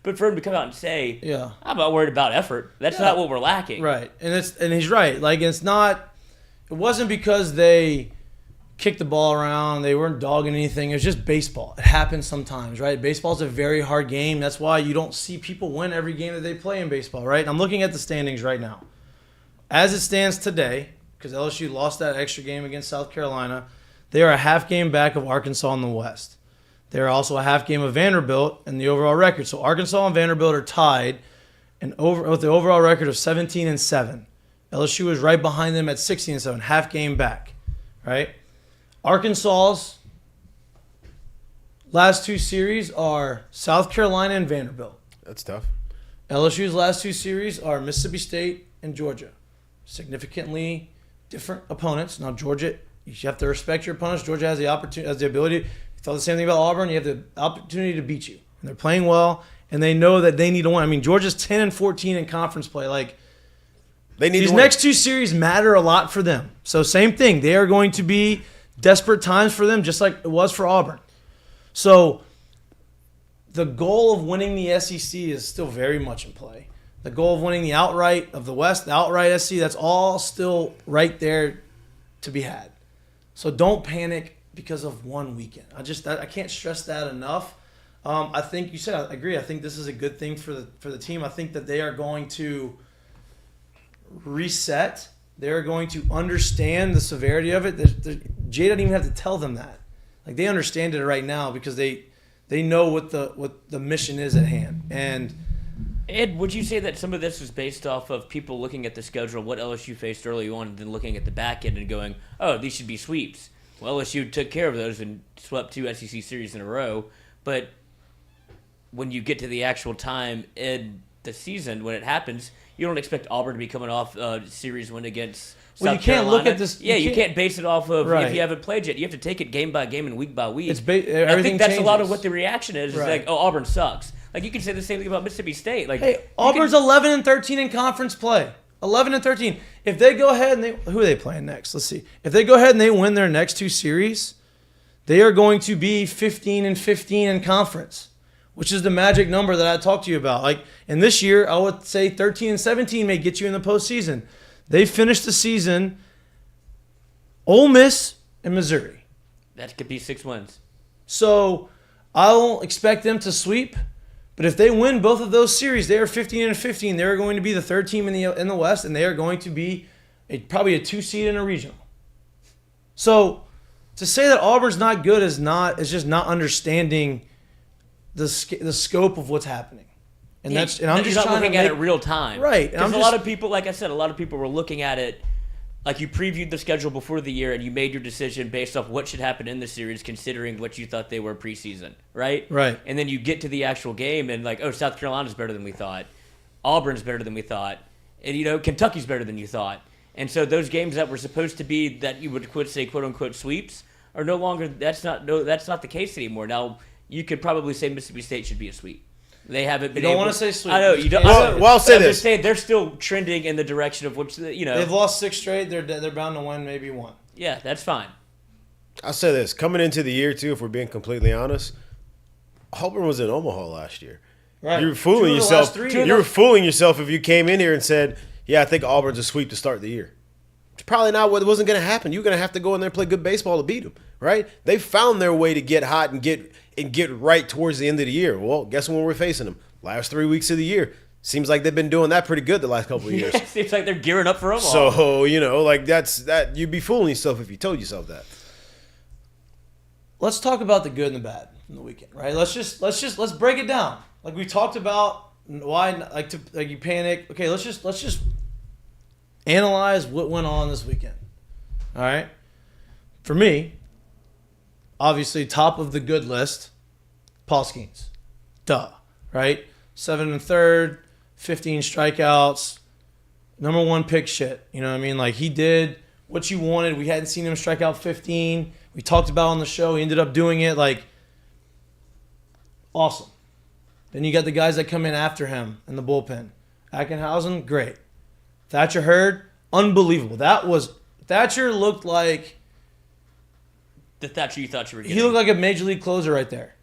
but for him to come out and say, I'm not worried about effort. That's not what we're lacking. Right. And he's right. Like, it wasn't because they kicked the ball around, they weren't dogging anything. It was just baseball. It happens sometimes, right? Baseball's a very hard game. That's why you don't see people win every game that they play in baseball, right? And I'm looking at the standings right now. As it stands today, because LSU lost that extra game against South Carolina, they are a half game back of Arkansas in the West. They're also a half game of Vanderbilt in the overall record. So Arkansas and Vanderbilt are tied with the overall record of 17-7. LSU is right behind them at 16-7, half game back, right? Arkansas's last 2 series are South Carolina and Vanderbilt. That's tough. LSU's last 2 series are Mississippi State and Georgia. Significantly different opponents. Now, Georgia, you have to respect your opponents. Georgia has the ability. You thought the same thing about Auburn. You have the opportunity to beat you. And they're playing well, and they know that they need to win. I mean, Georgia's 10-14 in conference play. Like, They need these to win. next two series matter a lot for them. So same thing. They are going to be desperate times for them, just like it was for Auburn. So the goal of winning the SEC is still very much in play. The goal of winning the outright of the West, the outright SEC, that's all still right there to be had. So don't panic because of one weekend. I can't stress that enough. I think you said, I agree. I think this is a good thing for the team. I think that they are going to reset. They're going to understand the severity of it. Jay doesn't even have to tell them that. Like, they understand it right now because they know what the mission is at hand. And Ed, would you say that some of this is based off of people looking at the schedule, what LSU faced early on, and then looking at the back end and going, oh, these should be sweeps? Well, LSU took care of those and swept 2 SEC series in a row. But when you get to the actual time in the season, when it happens, you don't expect Auburn to be coming off a series win against Well, South you can't Carolina. look at this. Yeah, you can't base it off of Right. if you haven't played yet. You have to take it game by game and week by week. It's And I everything think that's a lot of changes. what the reaction is. It's Right. like, oh, Auburn sucks. Like, you can say the same thing about Mississippi State. Like, Hey, Auburn's 11-13 in conference play. 11-13. If they go ahead and who are they playing next? Let's see. If they go ahead and they win their next 2 series, they are going to be 15-15 in conference, which is the magic number that I talked to you about. Like, and this year, I would say 13-17 may get you in the postseason. They finished the season Ole Miss and Missouri. that could be 6 wins. So I don't expect them to sweep, but if they win both of those series, they are 15-15. They're going to be the 3rd team in the West, and they are going to be probably a 2 seed in a regional. So to say that Auburn's not good is just not understanding the scope of what's happening. And Yeah, I'm you're just not trying looking to at make it real time. Right, and Because I'm a lot just- of people, like I said, a lot of people were looking at it like you previewed the schedule before the year and you made your decision based off what should happen in the series considering what you thought they were preseason, right? Right. And then you get to the actual game and like, oh, South Carolina's better than we thought. Auburn's better than we thought. And, Kentucky's better than you thought. And so those games that were supposed to be that you would say quote-unquote sweeps are no longer – that's not the case anymore. Now, you could probably say Mississippi State should be a sweep. They haven't been You don't able. want to say sweep. I know you don't. Well, I know, well, I'll say but I'm this. just saying they're still trending in the direction of which They've lost 6 straight. They're bound to win maybe 1. Yeah, that's fine. I'll say this. Coming into the year, too, if we're being completely honest, Auburn was in Omaha last year. Right. You were fooling 2 of the yourself. last 3. You were fooling yourself if you came in here and said, yeah, I think Auburn's a sweep to start the year. It's probably not what wasn't going to happen. You're going to have to go in there and play good baseball to beat them, right? They found their way to get hot and get right towards the end of the year. Well, guess when we're facing them? Last 3 weeks of the year. Seems like they've been doing that pretty good the last couple of years. It seems like they're gearing up for Omaha. So, that you'd be fooling yourself if you told yourself that. Let's talk about the good and the bad from the weekend, right? Let's break it down. Like we talked about why you panic. Okay, let's just analyze what went on this weekend. All right? For me, obviously top of the good list, Paul Skeens. Duh, right? 7 1/3, 15 strikeouts, number 1 pick shit. You know what I mean? Like, he did what you wanted. We hadn't seen him strike out 15. We talked about on the show. He ended up doing it. Like, awesome. Then you got the guys that come in after him in the bullpen. Ackenhausen, great. Thatcher Hurd, unbelievable. Thatcher looked like the Thatcher you thought you were getting. he looked like a major league closer right there.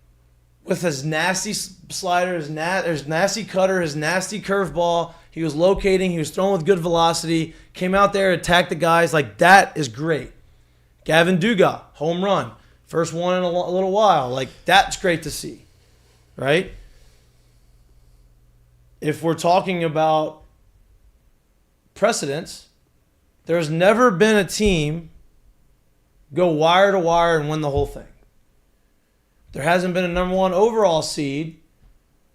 With his nasty slider, his nasty cutter, his nasty curveball. He was locating. He was throwing with good velocity. Came out there, attacked the guys. Like, that is great. Gavin Dugas, home run. First one in a little while. Like, that's great to see. Right? If we're talking about precedents, there's never been a team go wire to wire and win the whole thing. There hasn't been a number 1 overall seed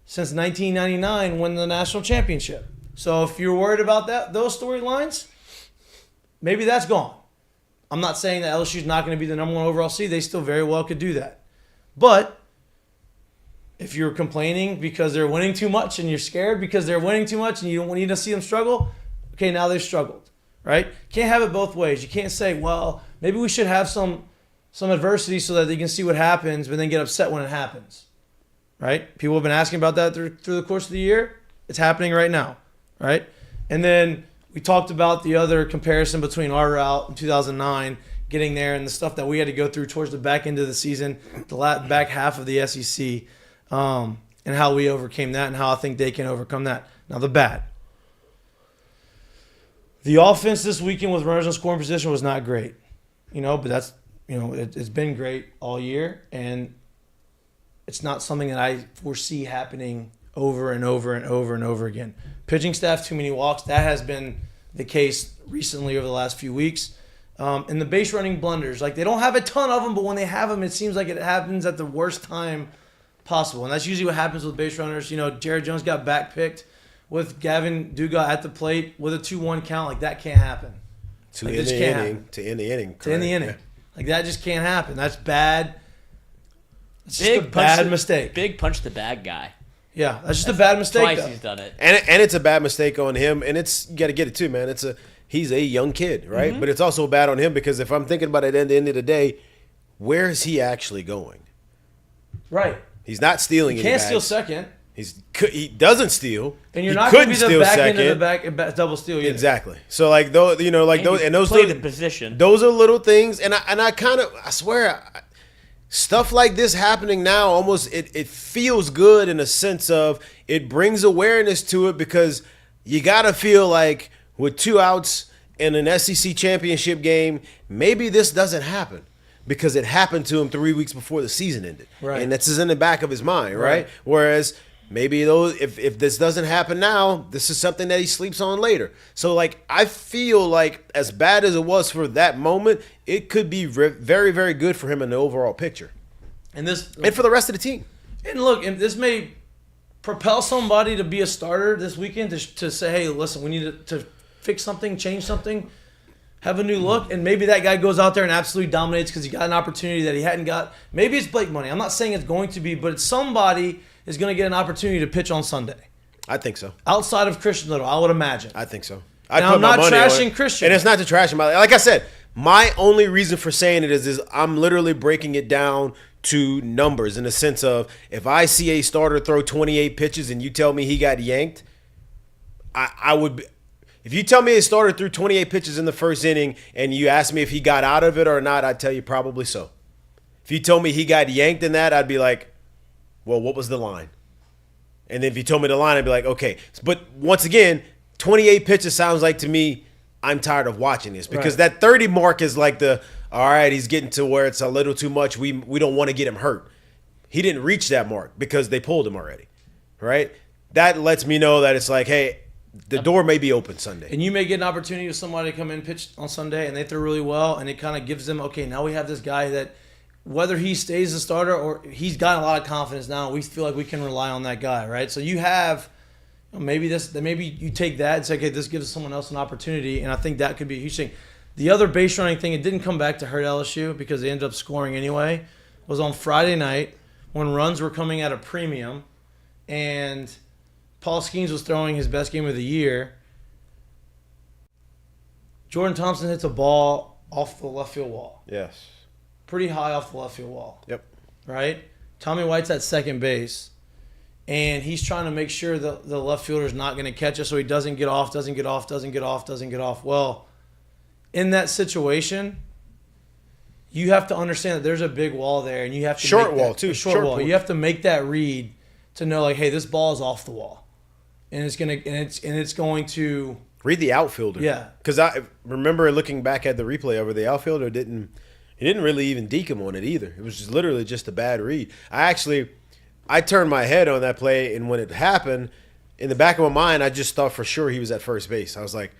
since 1999 win the national championship. So if you're worried about those storylines, maybe that's gone. I'm not saying that LSU's not going to be the number 1 overall seed. They still very well could do that. But if you're complaining because they're winning too much and you're scared because they're winning too much and you don't need to see them struggle, okay, now they've struggled, right? Can't have it both ways. You can't say, well, maybe we should have some adversity so that they can see what happens, but then get upset when it happens, right? People have been asking about that through the course of the year. It's happening right now, right? And then we talked about the other comparison between our route in 2009, getting there, and the stuff that we had to go through towards the back end of the season, the back half of the SEC, and how we overcame that and how I think they can overcome that. Now, the bad. The offense this weekend with runners in scoring position was not great, but that's, it's been great all year, and it's not something that I foresee happening over and over and over and over again. Pitching staff, too many walks. That has been the case recently over the last few weeks. And the base running blunders, they don't have a ton of them, but when they have them, it seems like it happens at the worst time possible. And that's usually what happens with base runners. Jared Jones got backpicked with Gavin Dugas at the plate with a 2-1 count. That can't happen. To end the inning. To end the inning. Yeah. That just can't happen. That's bad. It's just Big a bad mistake. Big punch the bad guy. Yeah, that's just a bad mistake. Twice though. he's done it. And it's a bad mistake on him, and you got to get it too, man. He's a young kid, right? But it's also bad on him because if I'm thinking about it at the end of the day, where is he actually going? Right. He's not stealing. He can't steal second. He doesn't steal, and you're not going to be the back end of the back double steal either. Exactly. So those, play the position. Those are little things, and I swear, stuff like this happening now almost it feels good in a sense of it brings awareness to it because you got to feel like with 2 outs in an SEC championship game, maybe this doesn't happen. Because it happened to him 3 weeks before the season ended. Right. And that's in the back of his mind, right? Whereas maybe if this doesn't happen now, this is something that he sleeps on later. So, I feel like as bad as it was for that moment, it could be very, very good for him in the overall picture. And for the rest of the team. And look, this may propel somebody to be a starter this weekend to say, hey, listen, we need to fix something, change something. Have a new look, and maybe that guy goes out there and absolutely dominates because he got an opportunity that he hadn't got. Maybe it's Blake Money. I'm not saying it's going to be, but somebody is going to get an opportunity to pitch on Sunday. I think so. Outside of Christian Little, I would imagine. I think so. I'm not trashing Christian. And it's not to trash him. Like I said, my only reason for saying it is I'm literally breaking it down to numbers in the sense of if I see a starter throw 28 pitches and you tell me he got yanked, I would be. If you tell me he started through 28 pitches in the first inning and you ask me if he got out of it or not, I'd tell you probably so. If you told me he got yanked in that, I'd be like, well, what was the line? And then if you told me the line, I'd be like, okay. But once again, 28 pitches sounds like to me, I'm tired of watching this because that 30 mark is like all right, he's getting to where it's a little too much. We don't want to get him hurt. He didn't reach that mark because they pulled him already, right? That lets me know that it's like, hey, the door may be open Sunday. And you may get an opportunity with somebody to come in and pitch on Sunday and they throw really well and it kind of gives them, okay, now we have this guy that whether he stays the starter or he's got a lot of confidence now, we feel like we can rely on that guy, right? So you have maybe you take that and say, okay, this gives someone else an opportunity, and I think that could be a huge thing. The other base running thing, it didn't come back to hurt LSU because they ended up scoring anyway, was on Friday night when runs were coming at a premium and Paul Skeens was throwing his best game of the year. Jordan Thompson hits a ball off the left field wall. Yes. Pretty high off the left field wall. Yep. Right? Tommy White's at second base, and he's trying to make sure the left fielder's not going to catch it so he doesn't get off. Well, in that situation, you have to understand that there's a big wall there, and you have to short wall. You have to make that read to know, like, hey, this ball is off the wall. And it's going to read the outfielder. Yeah, because I remember looking back at the replay over the outfielder didn't really even deke him on it either. It was just literally just a bad read. I turned my head on that play, and when it happened, in the back of my mind, I just thought for sure he was at first base. I was like,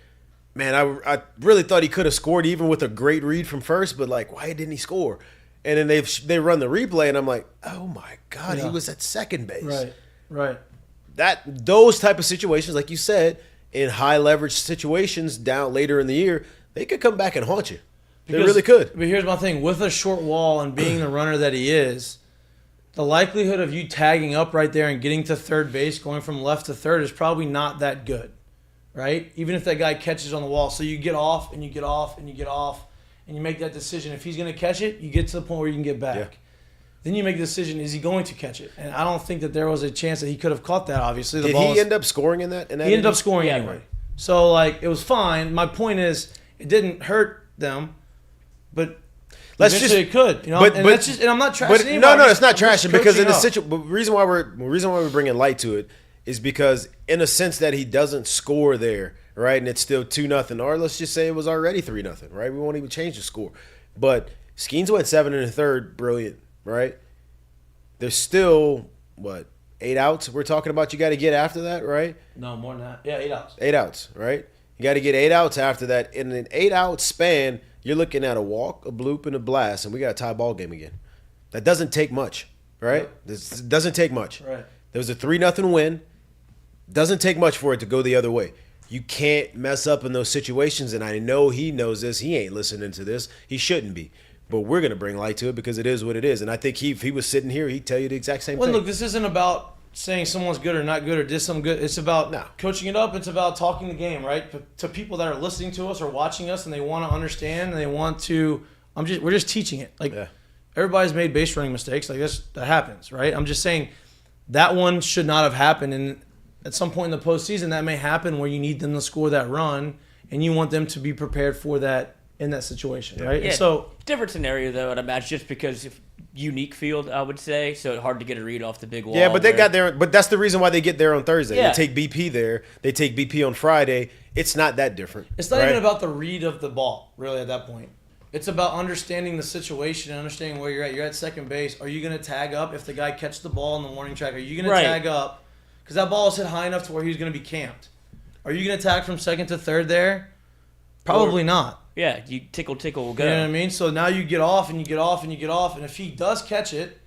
man, I really thought he could have scored even with a great read from first, but like, why didn't he score? And then they run the replay, and I'm like, oh my God, he was at second base. Right. Those type of situations, like you said, in high leverage situations down later in the year, they could come back and haunt you. They really could. But here's my thing: with a short wall and being the runner that he is, the likelihood of you tagging up right there and getting to third base, going from left to third, is probably not that good, right? Even if that guy catches on the wall, so you get off and you get off and you get off, and you make that decision. If he's going to catch it, you get to the point where you can get back. Yeah. Then you make the decision, is he going to catch it? And I don't think that there was a chance that he could have caught that, obviously. Did he end up scoring in that? He ended up scoring anyway. So, like, it was fine. My point is, it didn't hurt them, but eventually it could. You know, and I'm not trashing anybody. No, it's not trashing because in the coaching situation, the reason why we're bringing light to it is because in a sense that he doesn't score there, right, and it's still 2-0, or let's just say it was already 3-0, right? We won't even change the score, but Skeens went 7 1/3, brilliant, right? There's still 8 outs we're talking about. You got to get after that, right? No, more than that. Yeah, 8 outs. 8 outs, right? You got to get 8 outs after that. In an 8-out span, you're looking at a walk, a bloop, and a blast, and we got a tie ball game again. That doesn't take much, right? This doesn't take much. Right. There was a 3-0 win. Doesn't take much for it to go the other way. You can't mess up in those situations, and I know he knows this. He ain't listening to this. He shouldn't be. But we're going to bring light to it because it is what it is. And I think if he was sitting here, he'd tell you the exact same thing. Look, this isn't about saying someone's good or not good or did something good. It's about coaching it up. It's about talking the game, right? To people that are listening to us or watching us and they want to understand and they want to we're just teaching it. Like everybody's made base running mistakes. Like that happens, right? I'm just saying that one should not have happened. And at some point in the postseason, that may happen where you need them to score that run and you want them to be prepared for that in that situation, right? Yeah, so different scenario though, I'd imagine, just because unique field, I would say, so it's hard to get a read off the big wall. Yeah, but they got there. But that's the reason why they get there on Thursday. Yeah. They take BP there. They take BP on Friday. It's not that different. It's not even about the read of the ball, really, at that point. It's about understanding the situation and understanding where you're at. You're at second base. Are you going to tag up if the guy catches the ball in the warning track? Are you going to tag up? Because that ball is hit high enough to where he's going to be camped. Are you going to tag from second to third there? Probably not. Yeah, you tickle will go. You know what I mean? So now you get off and you get off and you get off. And if he does catch it,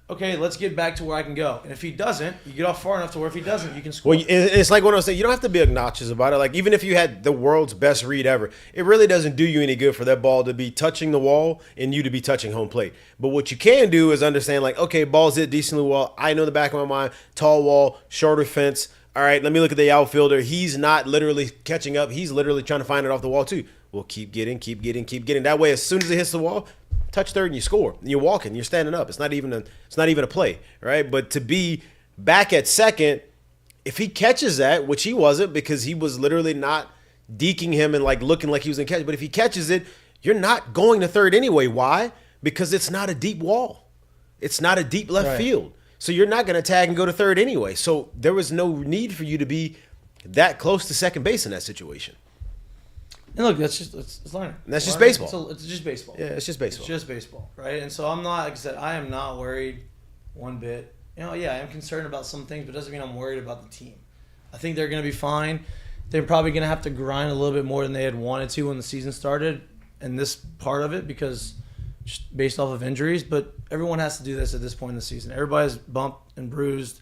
okay, let's get back to where I can go. And if he doesn't, you get off far enough to where if he doesn't, you can score. Well, it's like what I was saying. You don't have to be obnoxious about it. Like, even if you had the world's best read ever, it really doesn't do you any good for that ball to be touching the wall and you to be touching home plate. But what you can do is understand, like, okay, ball's hit decently well. I know in the back of my mind, tall wall, shorter fence. All right, let me look at the outfielder. He's not literally catching up. He's literally trying to find it off the wall, too. Well, keep getting. That way, as soon as it hits the wall, touch third and you score. And you're walking. You're standing up. It's not even a play, right? But to be back at second, if he catches that, which he wasn't because he was literally not deking him and like looking like he was going to catch it. But if he catches it, you're not going to third anyway. Why? Because it's not a deep wall. It's not a deep left field. So you're not going to tag and go to third anyway. So there was no need for you to be that close to second base in that situation. And look, it's learning. And that's just baseball. It's just baseball. Yeah, it's just baseball. It's just baseball, right? And so I'm not, like I said, I am not worried one bit. You know, yeah, I am concerned about some things, but it doesn't mean I'm worried about the team. I think they're going to be fine. They're probably going to have to grind a little bit more than they had wanted to when the season started, and this part of it because just based off of injuries. But everyone has to do this at this point in the season. Everybody's bumped and bruised,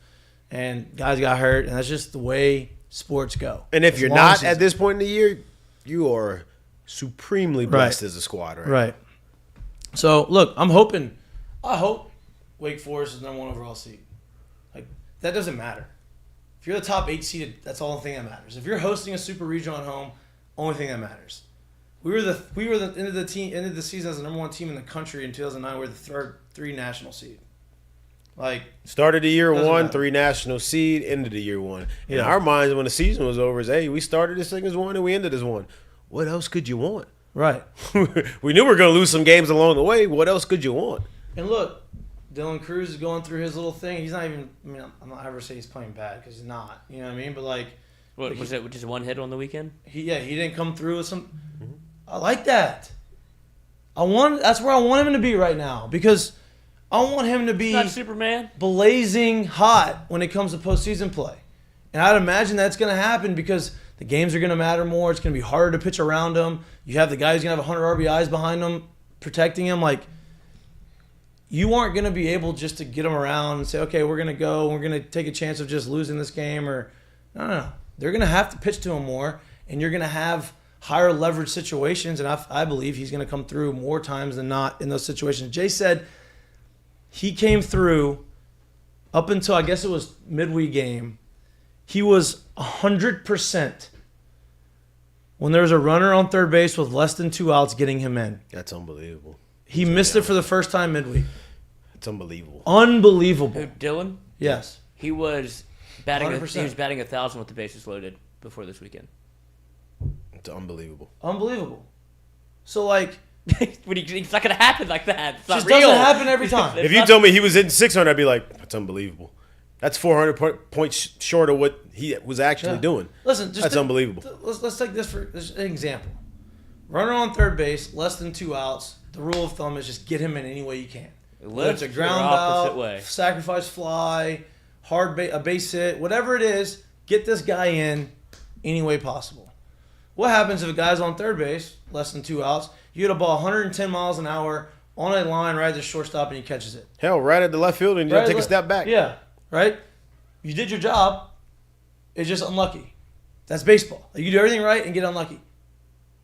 and guys got hurt, and that's just the way sports go. And if you're not at this point in the year, you are supremely blessed as a squad, right? Right. So, look, I hope Wake Forest is number 1 overall seed. Like, that doesn't matter. If you're the top 8 seeded, that's the only thing that matters. If you're hosting a super regional at home, only thing that matters. We were the end of the season as the number 1 team in the country in 2009. We're the third 3 national seed. Like, started the year 1, 3 national seed, ended the year 1. In our minds, when the season was over, is hey, we started this thing as 1 and we ended as 1. What else could you want? Right. We knew we were going to lose some games along the way. What else could you want? And look, Dylan Cruz is going through his little thing. He's not even. I mean, I'm not ever saying he's playing bad because he's not. You know what I mean? But like, what was it? Just 1 hit on the weekend? He didn't come through with some. Mm-hmm. I like that. That's where I want him to be right now because I want him to be not Superman, blazing hot when it comes to postseason play, and I'd imagine that's going to happen because the games are going to matter more. It's going to be harder to pitch around him. You have the guy who's going to have 100 RBIs behind him protecting him. Like, you aren't going to be able just to get him around and say, okay, we're going to go. We're going to take a chance of just losing this game. Or no. They're going to have to pitch to him more, and you're going to have higher leverage situations. And I believe he's going to come through more times than not in those situations. Jay said he came through up until, I guess it was midweek game. He was 100% when there was a runner on third base with less than 2 outs getting him in. That's unbelievable. He missed it for the first time midweek. It's unbelievable. Unbelievable. Who, Dylan? Yes. He was batting 100%. He was batting 1,000 with the bases loaded before this weekend. It's unbelievable. Unbelievable. So, like, It's not going to happen like that. It's not just real. doesn't happen every time. If you told me he was hitting 600, I'd be like, that's unbelievable. That's 400 points short of what he was actually doing. Listen, just that's unbelievable. Let's take this for an example. Runner on third base, less than 2 outs. The rule of thumb is just get him in any way you can. Whether it's a ground out, sacrifice fly, a base hit, whatever it is, get this guy in any way possible. What happens if a guy's on third base, less than 2 outs, you hit a ball 110 miles an hour on a line right at the shortstop and he catches it? Hell, right at the left field and you take a step back. Yeah, right? You did your job. It's just unlucky. That's baseball. You do everything right and get unlucky.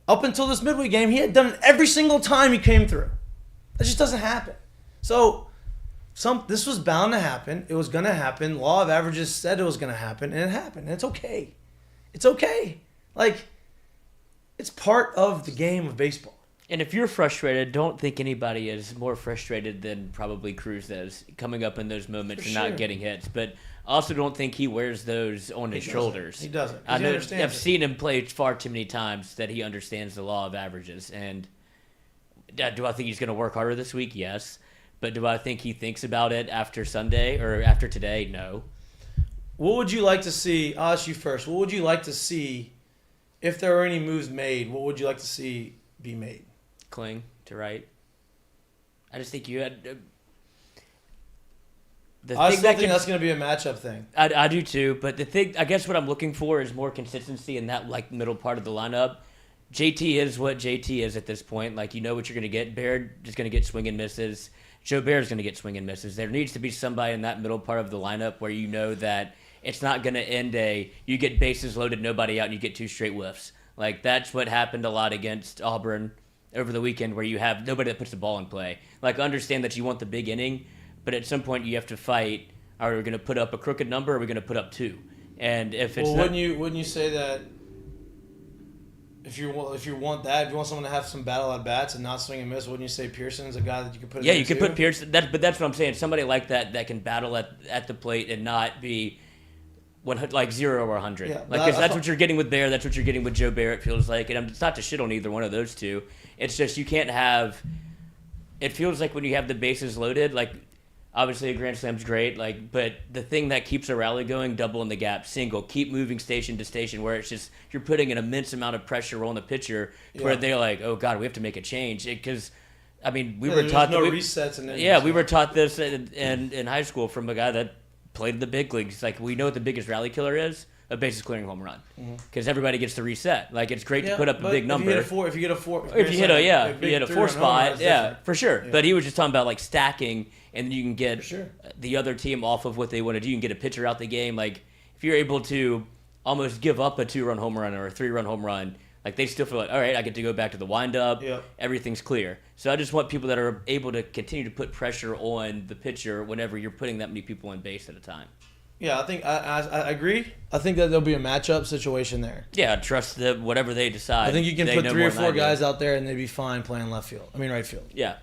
Up until this midway game, he had done it every single time he came through. That just doesn't happen. So this was bound to happen. It was going to happen. Law of averages said it was going to happen, and it happened. And it's okay. It's okay. Like, it's part of the game of baseball. And if you're frustrated, don't think anybody is more frustrated than probably Cruz is coming up in those moments and not getting hits. But I also don't think he wears those on his shoulders. He doesn't. I know. I've seen him play far too many times that he understands the law of averages. And do I think he's going to work harder this week? Yes. But do I think he thinks about it after Sunday or after today? No. What would you like to see? I'll ask you first. What would you like to see if there were any moves made? What would you like to see be made? Cling to right. I just think you had. I still think that's going to be a matchup thing. I do too, but the thing, I guess what I'm looking for is more consistency in that like middle part of the lineup. JT is what JT is at this point. Like, you know what you're going to get. Baird is going to get swing and misses. Joe Baird is going to get swing and misses. There needs to be somebody in that middle part of the lineup where you know that it's not going to end you get bases loaded, nobody out, and you get 2 straight whiffs. Like, that's what happened a lot against Auburn over the weekend, where you have nobody that puts the ball in play. Like, understand that you want the big inning, but at some point you have to fight. Are we going to put up a crooked number, or are we going to put up 2? And if it's wouldn't you say that if you want someone to have some battle at bats and not swing and miss, wouldn't you say Pearson's a guy that you could put? Yeah, you could put Pearson. But that's what I'm saying. Somebody like that can battle at the plate and not be 0 or 100. Yeah, like, that's what you're getting with Bear. That's what you're getting with Joe Bear. It feels like, and it's not to shit on either one of those two. It's just you can't have. It feels like when you have the bases loaded, like. Obviously, a grand slam's great, but the thing that keeps a rally going, double in the gap, single, keep moving station to station, where it's just you're putting an immense amount of pressure on the pitcher, where they're like, oh god, we have to make a change, because, I mean, we were taught resets we were taught this in high school from a guy that played the big leagues. Like, we know what the biggest rally killer is. A bases clearing home run, because everybody gets to reset. Like, it's great to put up a big number. If you hit a 4 spot, for sure. Yeah. But he was just talking about like stacking, and then you can get the other team off of what they want to do. You can get a pitcher out the game. Like, if you're able to almost give up a 2-run home run or a 3-run home run, like, they still feel like, all right, I get to go back to the windup. Yep. Everything's clear. So I just want people that are able to continue to put pressure on the pitcher whenever you're putting that many people on base at a time. Yeah, I think I agree. I think that there'll be a matchup situation there. Yeah, trust that whatever they decide. I think you can put 3 or 4 guys out there and they'd be fine playing right field. Yeah.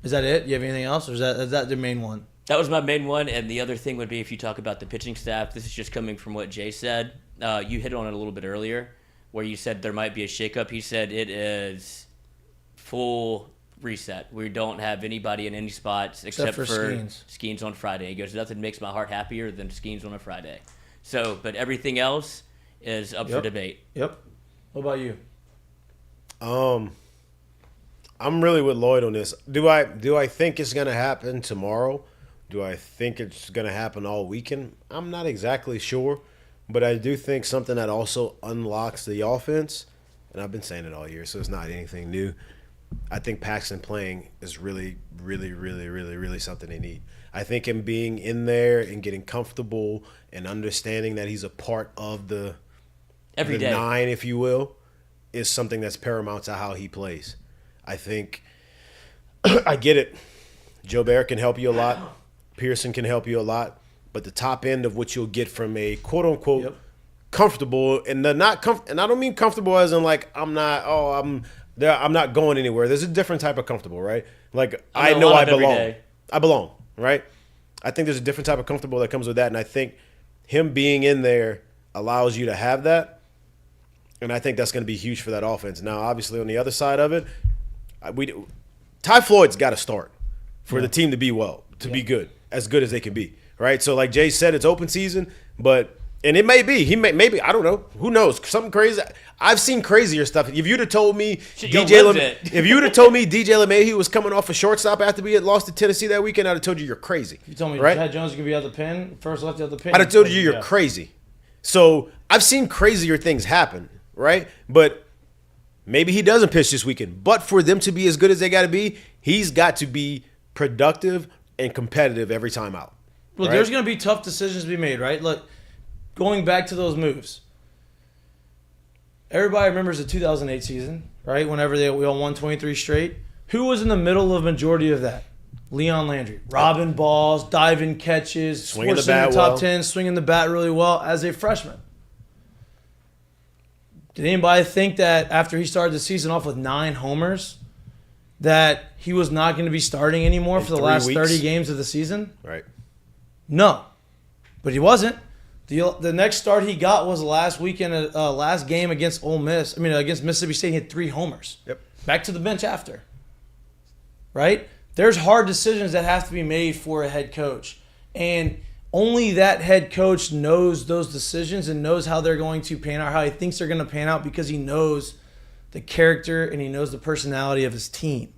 Is that it? You have anything else, or is that the main one? That was my main one, and the other thing would be if you talk about the pitching staff. This is just coming from what Jay said. You hit on it a little bit earlier, where you said there might be a shakeup. He said it is full reset. We don't have anybody in any spots except for Skeens on Friday. He goes, nothing makes my heart happier than Skeens on a Friday. So, but everything else is up for debate. Yep. What about you? I'm really with Lloyd on this. Do I think it's going to happen tomorrow? Do I think it's going to happen all weekend? I'm not exactly sure, but I do think something that also unlocks the offense, and I've been saying it all year, so it's not anything new. I think Paxton playing is really, really, really, really, really something they need. I think him being in there and getting comfortable and understanding that he's a part of the nine, if you will, is something that's paramount to how he plays. I think I get it. Joe Barrett can help you a lot. Pearson can help you a lot. But the top end of what you'll get from a quote-unquote comfortable, and and I don't mean comfortable as in like I'm not going anywhere. There's a different type of comfortable, right? Like, I know I belong. I belong, right? I think there's a different type of comfortable that comes with that, and I think him being in there allows you to have that. And I think that's going to be huge for that offense. Now, obviously, on the other side of it, Ty Floyd's got to start for the team to be be good as they can be, right? So, like Jay said, it's open season, and it may be maybe I don't know, who knows, something crazy. I've seen crazier stuff. If you'd have told me DJ LeMahieu was coming off a shortstop after we had lost to Tennessee that weekend, I'd have told you you're crazy. If you told me right? Chad Jones was gonna be out the pen, first left out the pen, I'd have told you you're crazy. So I've seen crazier things happen, right? But maybe he doesn't pitch this weekend. But for them to be as good as they got to be, he's got to be productive and competitive every time out. Well, there's going to be tough decisions to be made, right? Look, going back to those moves. Everybody remembers the 2008 season, right? Whenever we all won 23 straight. Who was in the middle of majority of that? Leon Landry. Robbing balls, diving catches, swinging the in bat the top well. 10, swinging the bat really well as a freshman. Did anybody think that after he started the season off with 9 homers that he was not going to be starting anymore for the last 30 games of the season? Right. No. But he wasn't. The next start he got was last weekend, last game against against Mississippi State. He had 3 homers. Yep. Back to the bench after. Right? There's hard decisions that have to be made for a head coach. And only that head coach knows those decisions and knows how they're going to pan out, how he thinks they're going to pan out, because he knows the character and he knows the personality of his team.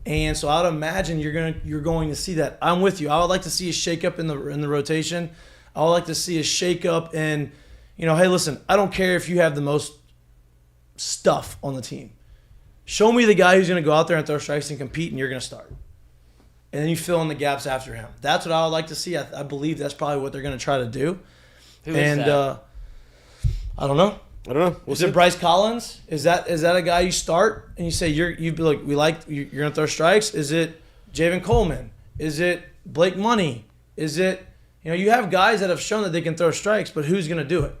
And so I would imagine you're going to see that. I'm with you. I would like to see a shakeup in the rotation. I would like to see a shakeup in, hey, listen, I don't care if you have the most stuff on the team. Show me the guy who's going to go out there and throw strikes and compete, and you're going to start. And then you fill in the gaps after him. That's what I would like to see. I believe that's probably what they're going to try to do. Who is that? I don't know. Is it Bryce Collins? Is that a guy you start and you say you're going to throw strikes? Is it Javen Coleman? Is it Blake Money? Is it you have guys that have shown that they can throw strikes, but who's going to do it?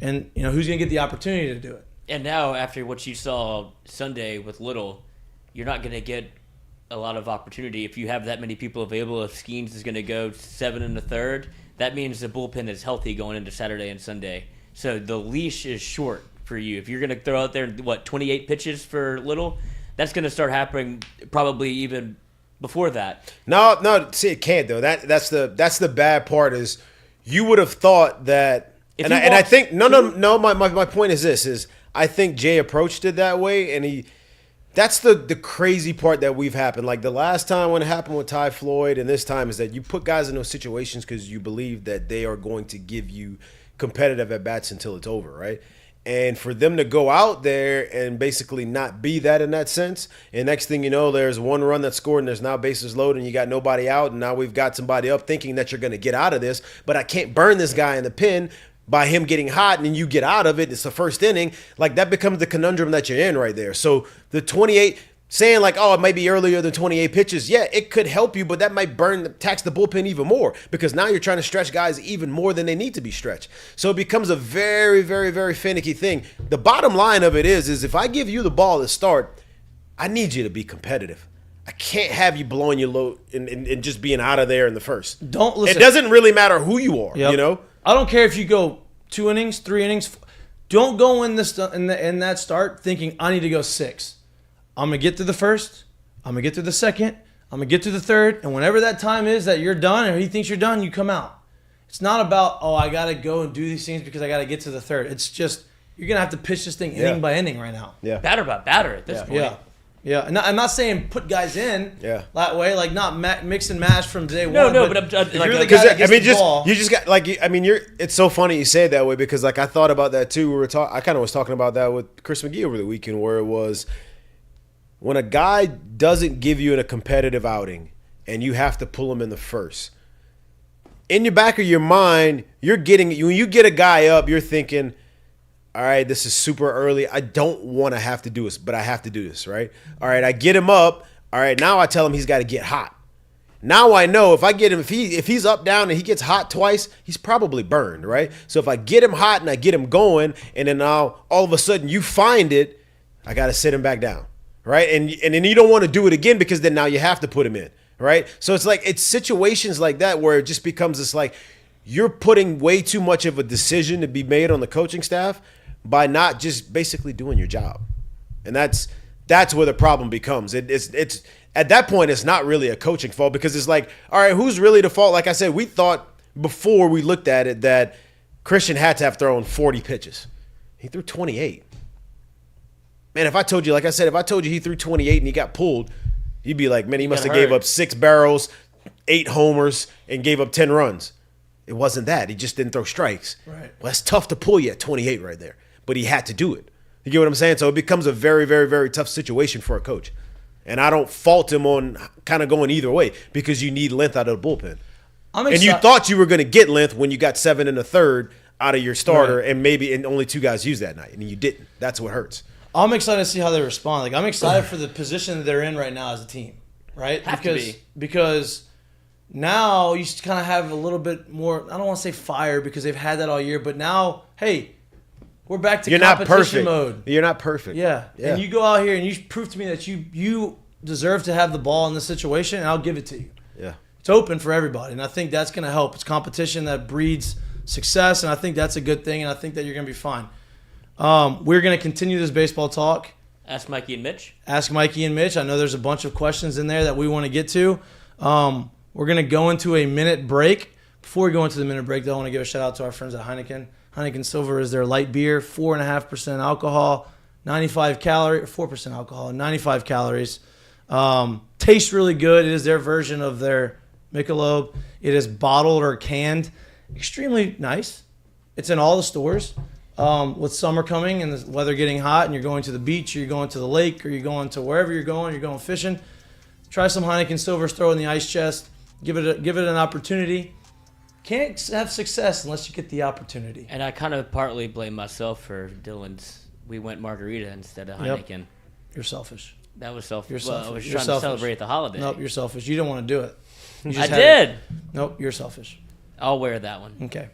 And who's going to get the opportunity to do it? And now after what you saw Sunday with Little, you're not going to get a lot of opportunity if you have that many people available. If Skeens is going to go 7 1/3, that means the bullpen is healthy going into Saturday and Sunday. So the leash is short for you. If you're going to throw out there 28 pitches for Little, that's going to start happening probably even before that. No, see, it can't though. That's the bad part is you would have thought that, I think my point is this is I think Jay approached it that way, and that's the crazy part that we've happened. Like the last time when it happened with Ty Floyd and this time is that you put guys in those situations because you believe that they are going to give you competitive at-bats until it's over, right? And for them to go out there and basically not be that in that sense, and next thing you know, there's 1 run that's scored and there's now bases loaded and you got nobody out, and now we've got somebody up thinking that you're going to get out of this, but I can't burn this guy in the pen by him getting hot, and then you get out of it. It's the first inning. Like, that becomes the conundrum that you're in right there. So the 28, saying like, oh, it might be earlier than 28 pitches. Yeah, it could help you, but that might tax the bullpen even more because now you're trying to stretch guys even more than they need to be stretched. So it becomes a very, very, very finicky thing. The bottom line of it is if I give you the ball to start, I need you to be competitive. I can't have you blowing your load and just being out of there in the first. Don't listen. It doesn't really matter who you are, Yep. I don't care if you go 2 innings, 3 innings. Don't go in that start thinking I need to go 6. I'm gonna get through the first. I'm gonna get through the second. I'm gonna get through the third. And whenever that time is that you're done or he thinks you're done, you come out. It's not about I gotta go and do these things because I gotta get to the third. It's just you're gonna have to pitch this thing inning by inning right now. Yeah. Batter by batter at this point. Yeah. And I'm not saying put guys in that way, like not mix and match from day one. No, but if you're the guy that gets the ball. You just got it's so funny you say it that way because like I thought about that too. I kind of was talking about that with Chris McGee over the weekend where it was when a guy doesn't give you a competitive outing and you have to pull him in the first. In the back of your mind, when you get a guy up, you're thinking, all right, this is super early. I don't want to have to do this, but I have to do this, right? All right, I get him up. All right, now I tell him he's got to get hot. Now I know if I get him, if he's up, down, and he gets hot twice, he's probably burned, right? So if I get him hot and I get him going, and then now all of a sudden you find it, I got to sit him back down, right? And then you don't want to do it again because then now you have to put him in, right? So it's situations like that where it just becomes this like you're putting way too much of a decision to be made on the coaching staff. by not just basically doing your job. And that's where the problem becomes. It's at that point, it's not really a coaching fault because it's like, all right, who's really the fault? Like I said, we thought before we looked at it that Christian had to have thrown 40 pitches. He threw 28. Man, if I told you he threw 28 and he got pulled, you'd be like, man, he must have gave up 6 barrels, 8 homers, and gave up 10 runs. It wasn't that. He just didn't throw strikes. Right. Well, that's tough to pull you at 28 right there. But he had to do it. You get what I'm saying? So it becomes a very, very, very tough situation for a coach. And I don't fault him on kind of going either way because you need length out of the bullpen. And you thought you were going to get length when you got 7 1/3 out of your starter, right. and only 2 guys used that night, and you didn't. That's what hurts. I'm excited to see how they respond. Like, I'm excited for the position that they're in right now as a team, right? Because now you kind of have a little bit more. I don't want to say fire because they've had that all year, but now, hey, we're back to competition mode. You're not perfect. Yeah, and you go out here and you prove to me that you deserve to have the ball in this situation, and I'll give it to you. Yeah, it's open for everybody, and I think that's going to help. It's competition that breeds success, and I think that's a good thing, and I think that you're going to be fine. We're going to continue this baseball talk. Ask Mikey and Mitch. Ask Mikey and Mitch. I know there's a bunch of questions in there that we want to get to. We're going to go into a minute break. Before we go into the minute break, though, I want to give a shout out to our friends at Heineken. Heineken Silver is their light beer, 4.5% alcohol, 95 calories, 4% alcohol, 95 calories. Tastes really good. It is their version of their Michelob. It is bottled or canned. Extremely nice. It's in all the stores. With summer coming and the weather getting hot and you're going to the beach or you're going to the lake or you're going to wherever you're going fishing, try some Heineken Silvers, throw it in the ice chest, give it an opportunity. Can't have success unless you get the opportunity. And I kind of partly blame myself for Dylan's. We went margarita instead of Heineken. Yep. You're selfish. That was selfish. You're selfish. I was You're trying selfish. to celebrate the holiday. Nope, you're selfish. You don't want to do it. I did. Nope, you're selfish. I'll wear that one. Okay.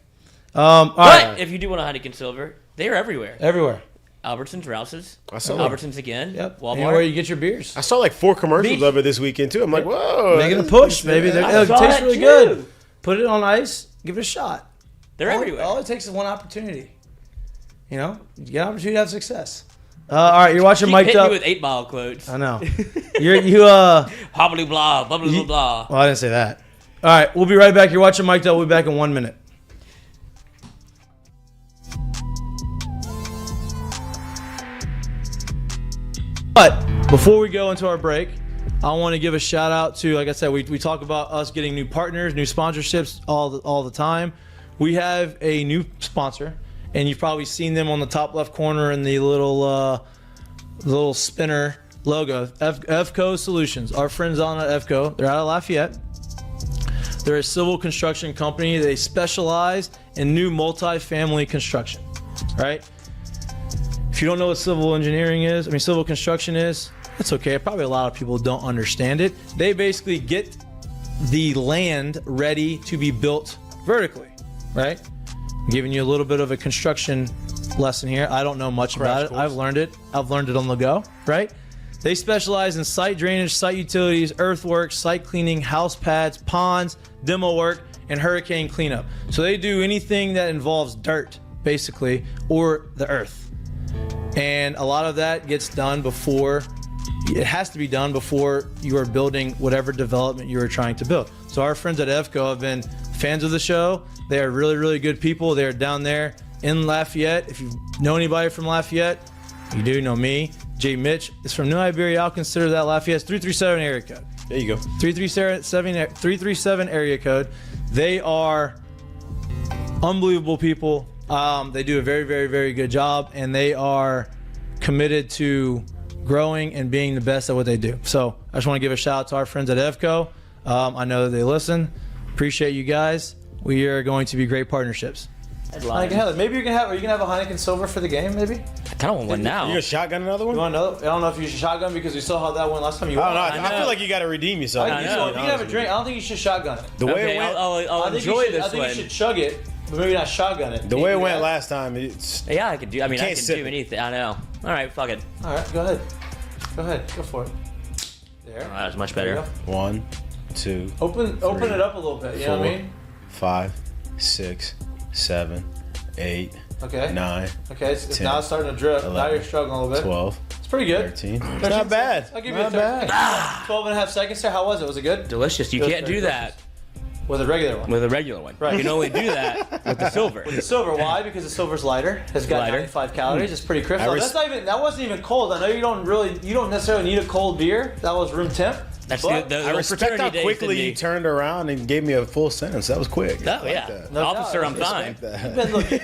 But right. if you do want a Heineken Silver, they are everywhere. Everywhere. Albertsons, Rouse's, I saw Albertsons again. Yep. Walmart. Anywhere you get your beers. I saw like 4 commercials of it this weekend too. I'm like, whoa, Making a push, baby. It tastes really good. Put it on ice. Give it a shot. They're everywhere. All it takes is one opportunity. You know, you get an opportunity to have success. All right, you're watching Mik'd Up. Me with 8 Mile quotes. I know. Hobbly blah, blah, blah, blah. Well, I didn't say that. All right, we'll be right back. You're watching Mik'd Up. We'll be back in 1 minute. But before we go into our break, I want to give a shout out to, like I said, we talk about us getting new partners, new sponsorships all the time. We have a new sponsor, and you've probably seen them on the top left corner in the little spinner logo. FCO Solutions. Our friends on at FCO, they're out of Lafayette. They're a civil construction company. They specialize in new multi-family construction, right? If you don't know what civil construction is, it's okay. Probably a lot of people don't understand it. They basically get the land ready to be built vertically, right? I'm giving you a little bit of a construction lesson here. I don't know much about it. I've learned it on the go, right? They specialize in site drainage, site utilities, earthworks, site cleaning, house pads, ponds, demo work, and hurricane cleanup. So they do anything that involves dirt, basically, or the earth. And a lot of that gets done before, it has to be done before you are building whatever development you are trying to build. So our friends at EFCO have been fans of the show. They are really, really good people. They are down there in Lafayette. If you know anybody from Lafayette, you do know me. Mitch is from New Iberia. I'll consider that Lafayette's 337 area code. There you go. 337 area code. They are unbelievable people. They do a very, very, very good job, and they are committed to growing and being the best at what they do. So I just want to give a shout out to our friends at EFCO. I know that they listen. Appreciate you guys. We are going to be great partnerships. Maybe are you gonna have a Heineken Silver for the game? Maybe. I kind of want one now. You gonna shotgun another one? You want another? I don't know if you should shotgun because we saw how that went last time. I don't know. I feel like you got to redeem yourself. You can have a drink. I don't think you should shotgun it. The way it went, I'll enjoy this one. I think you should chug it, but maybe not shotgun it. The way it went last time, it's yeah, I could do. I mean, I can sip do it. anything. I know. All right, fuck it. All right, go ahead. Go for it. There. Oh, that was much better. 1, 2. Open it up a little bit. You know what I mean? 5, 6, 7, 8, Okay. 9. Okay, it's 10, now it's starting to drip. Now 11, you're struggling a little bit. 12. It's pretty good. 13. It's not bad. I'll give you Not a bad. 12 and a half seconds there. How was it? Was it good? Delicious. You It was can't very do that With a regular one. with a regular one. Right. You can only do that with the silver. The silver, why? Because the silver's lighter. It's got Lighter. 95 calories. It's pretty crisp. I Now, res- that's not even. That wasn't even cold. I know you don't necessarily need a cold beer. That was room temp. That's But the I old respect fraternity how days quickly in me. you turned around and gave me a full sentence. That was quick. Oh, I like yeah. that. No Officer, doubt. I'm fine. Respect that. You've been looking.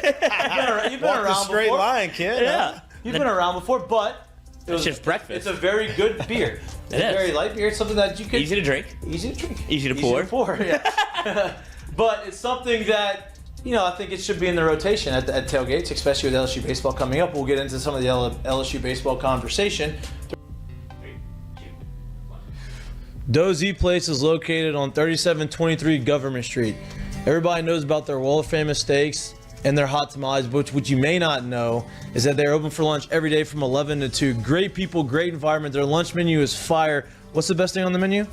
You've been Walk the around straight before. line, kid. Yeah. You've been around before, but It's just breakfast. It's a very good beer. It's It a is. very light beer. It's something that you could Easy to drink. easy to drink, Easy to pour. Yeah. But it's something that I think it should be in the rotation at tailgates, especially with LSU baseball coming up. We'll get into some of the LSU baseball conversation. Dozy Place is located on 3723 Government Street. Everybody knows about their world famous steaks and their hot tamales, but what you may not know is that they're open for lunch every day from 11 to 2. Great people, great environment. Their lunch menu is fire. What's the best thing on the menu?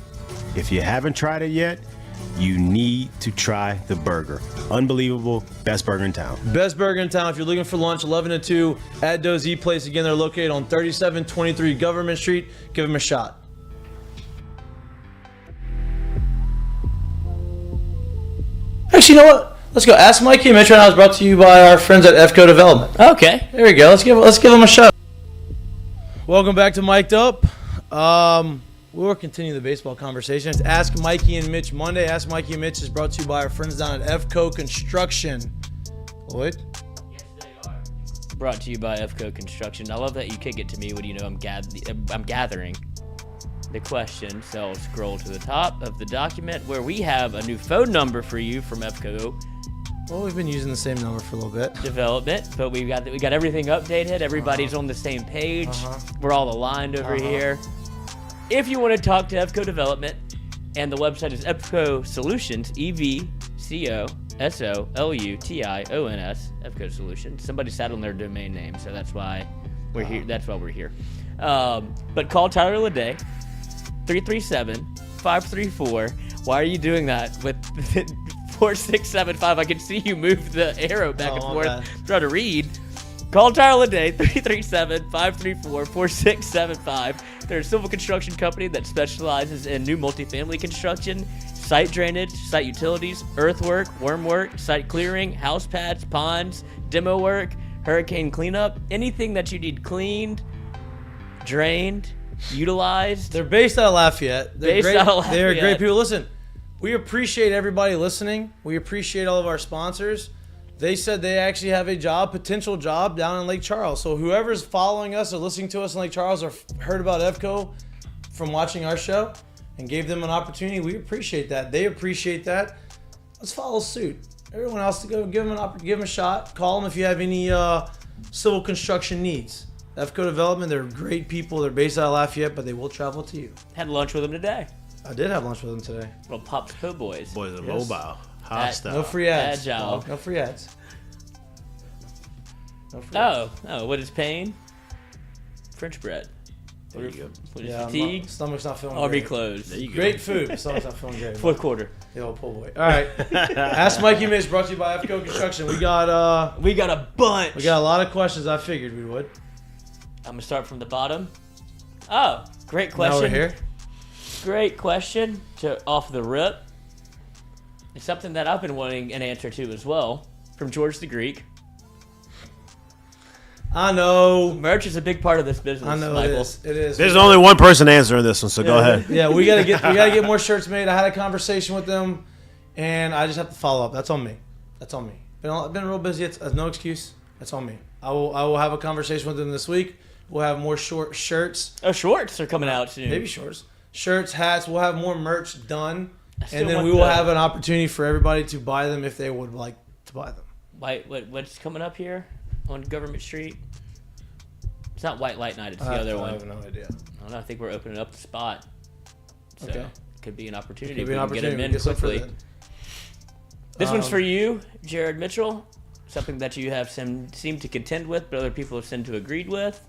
If you haven't tried it yet, you need to try the burger. Unbelievable. Best burger in town. Best burger in town. If you're looking for lunch, 11 to 2 at Dozy Place. Again, they're located on 3723 Government Street. Give them a shot. Actually, you know what? Let's go. Ask Mikie Mitch right now is brought to you by our friends at FCO Development. Okay. There we go. Let's give them a shot. Welcome back to Mik'd Up. We'll continue the baseball conversation. It's Ask Mikie and Mitch Monday. Ask Mikie and Mitch is brought to you by our friends down at FCO Construction. Lloyd? Brought to you by FCO Construction. I love that you kick it to me when you know I'm gathering the question. So I'll scroll to the top of the document where we have a new phone number for you from FCO Well, we've been using the same number for a little bit. Development, but we got everything updated. Everybody's on the same page. We're all aligned over here. If you want to talk to FCO Development, and the website is FCO Solutions, EVCOSOLUTIONS, FCO Solutions. Somebody sat on their domain name, so that's why we're here. That's why we're here. But call Tyler Leday, 337-534. Why are you doing that with 4675? I can see you move the arrow back and forth. bad. Try to read. Call Tyler Leday, 337-534-4675. They're a civil construction company that specializes in new multifamily construction, site drainage, site utilities, earthwork, wormwork, site clearing, house pads, ponds, demo work, hurricane cleanup, anything that you need cleaned, drained, utilized. They're based out of Lafayette. They're Based great. out of They're great Lafayette. people. Listen, we appreciate everybody listening. We appreciate all of our sponsors. They said they actually have a potential job down in Lake Charles. So whoever's following us or listening to us in Lake Charles or heard about FCO from watching our show and gave them an opportunity, we appreciate that. They appreciate that. Let's follow suit. Everyone else to go give them a shot. Call them if you have any civil construction needs. FCO Development, they're great people. They're based out of Lafayette, but they will travel to you. Had lunch with them today. I did have lunch with them today. Little Pops Po Boys. Boys are Yes. mobile. That- Hostile. No free ads. Agile. No free ads. No free ads. Oh, what is pain? French bread. There you go. What is Yeah, fatigue? stomach's not feeling Army great. clothes. There you go. Great food. Stomach's not feeling great. Fourth quarter. The old pull boy. All right. Ask Mikie Mitch brought to you by FCO Construction. We got a bunch. lot of questions. I figured we would. I'm gonna start from the bottom. Oh, great question. Now we're here. Great question off the rip. It's something that I've been wanting an answer to as well from George the Greek. I know. Merch is a big part of this business, I know Michael. it is. It is. There's only one person answering this one, so go ahead. Yeah, we gotta get more shirts made. I had a conversation with them, and I just have to follow up. That's on me. I've been real busy. It's no excuse. That's on me. I will have a conversation with them this week. We'll have more short shirts. Oh, shorts are coming out soon. Maybe shorts. Shirts, hats. We'll have more merch done. still And then want we will the- have an opportunity for everybody to buy them if they would like to buy them. What's coming up here on Government Street? It's not White Light Night. It's the other I one. have no idea. I don't know. I think we're opening up the spot. So, Okay. Could be an opportunity. Could be an if we can opportunity. Get them in Get some for quickly. then. This one's for you, Jared Mitchell. Something that you have seemed to contend with, but other people have seemed to agreed with.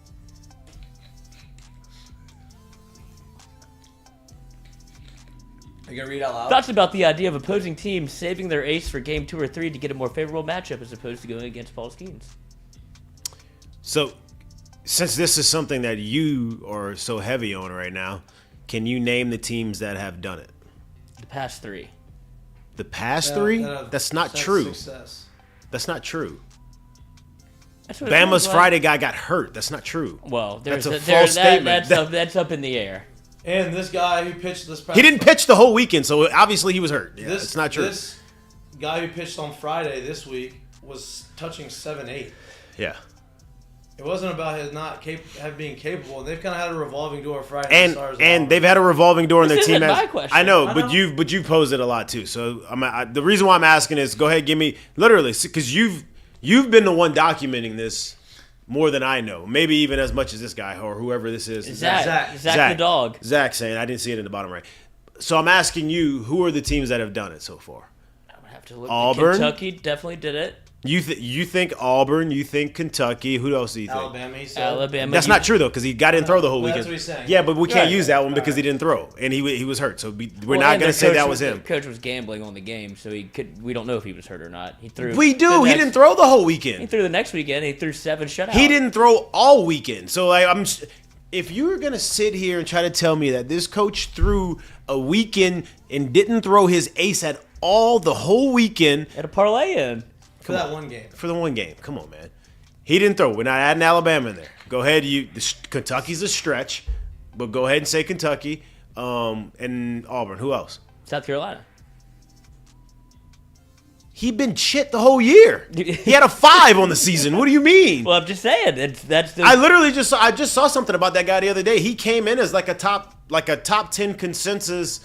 Are you gonna read out loud? Thoughts about the idea of opposing teams saving their ace for game 2 or 3 to get a more favorable matchup as opposed to going against Paul Skeens? So, since this is something that you are so heavy on right now, can you name the teams that have done it? The past 3. The past 3? That's not true. Success. That's not true. That's what it Bama's feels like. Friday guy got hurt. That's not true. Well, That's a false statement. That's up in the air. And this guy who pitched this past He didn't pitch the whole weekend, so obviously he was hurt. Yeah, This it's not true. This guy who pitched on Friday this week was touching 7-8. Yeah. It wasn't about his not being capable. They've kind of had a revolving door Friday. And they've had a revolving door in their This team. isn't my question. I know, I but know. you've posed it a lot too. So the reason why I'm asking is, go ahead, give me literally, because you've been the one documenting this more than I know. Maybe even as much as this guy or whoever this is. Zach the dog. Zach saying, I didn't see it in the bottom right. So I'm asking you, who are the teams that have done it so far? I would have to look. Auburn? Kentucky definitely did it. You think Auburn? You think Kentucky? Who else do you think? Alabama. He said. Alabama. That's not true though, because he didn't throw the whole Well, weekend. that's what he's saying. Yeah, but we can't Right. use that one because he didn't throw and he was hurt. So we're Well, not and going the to say coach that was him. The coach was gambling on the game, so we don't know if he was hurt or not. He threw. We do. the He next- didn't throw the whole He weekend. threw the next weekend. He threw 7 shutouts. He didn't throw all weekend. So if you were going to sit here and try to tell me that this coach threw a weekend and didn't throw his ace at all the whole weekend Had a parlay in. For that one game. for the one game, come on, man. He didn't throw. We're not adding Alabama in there. Go ahead. Kentucky's a stretch, but go ahead and say Kentucky and Auburn. Who else? South Carolina. He been shit the whole year. He had a 5 on the season. What do you mean? Well, I'm just saying that's the. I literally just saw something about that guy the other day. He came in as like a top 10 consensus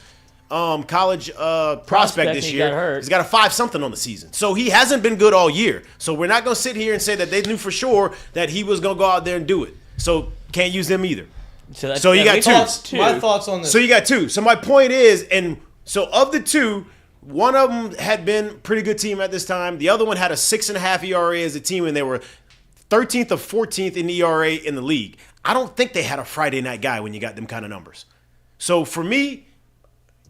college prospect this he year. got hurt. He's got a 5 something on the season. So he hasn't been good all year. So we're not going to sit here and say that they knew for sure that he was going to go out there and do it. So can't use them either. So you got two. My thoughts on this. So you got 2. So my point is, and so of the 2, one of them had been pretty good team at this time. The other one had a 6.5 ERA as a team, and they were 13th or 14th in ERA in the league. I don't think they had a Friday night guy when you got them kind of numbers. So for me,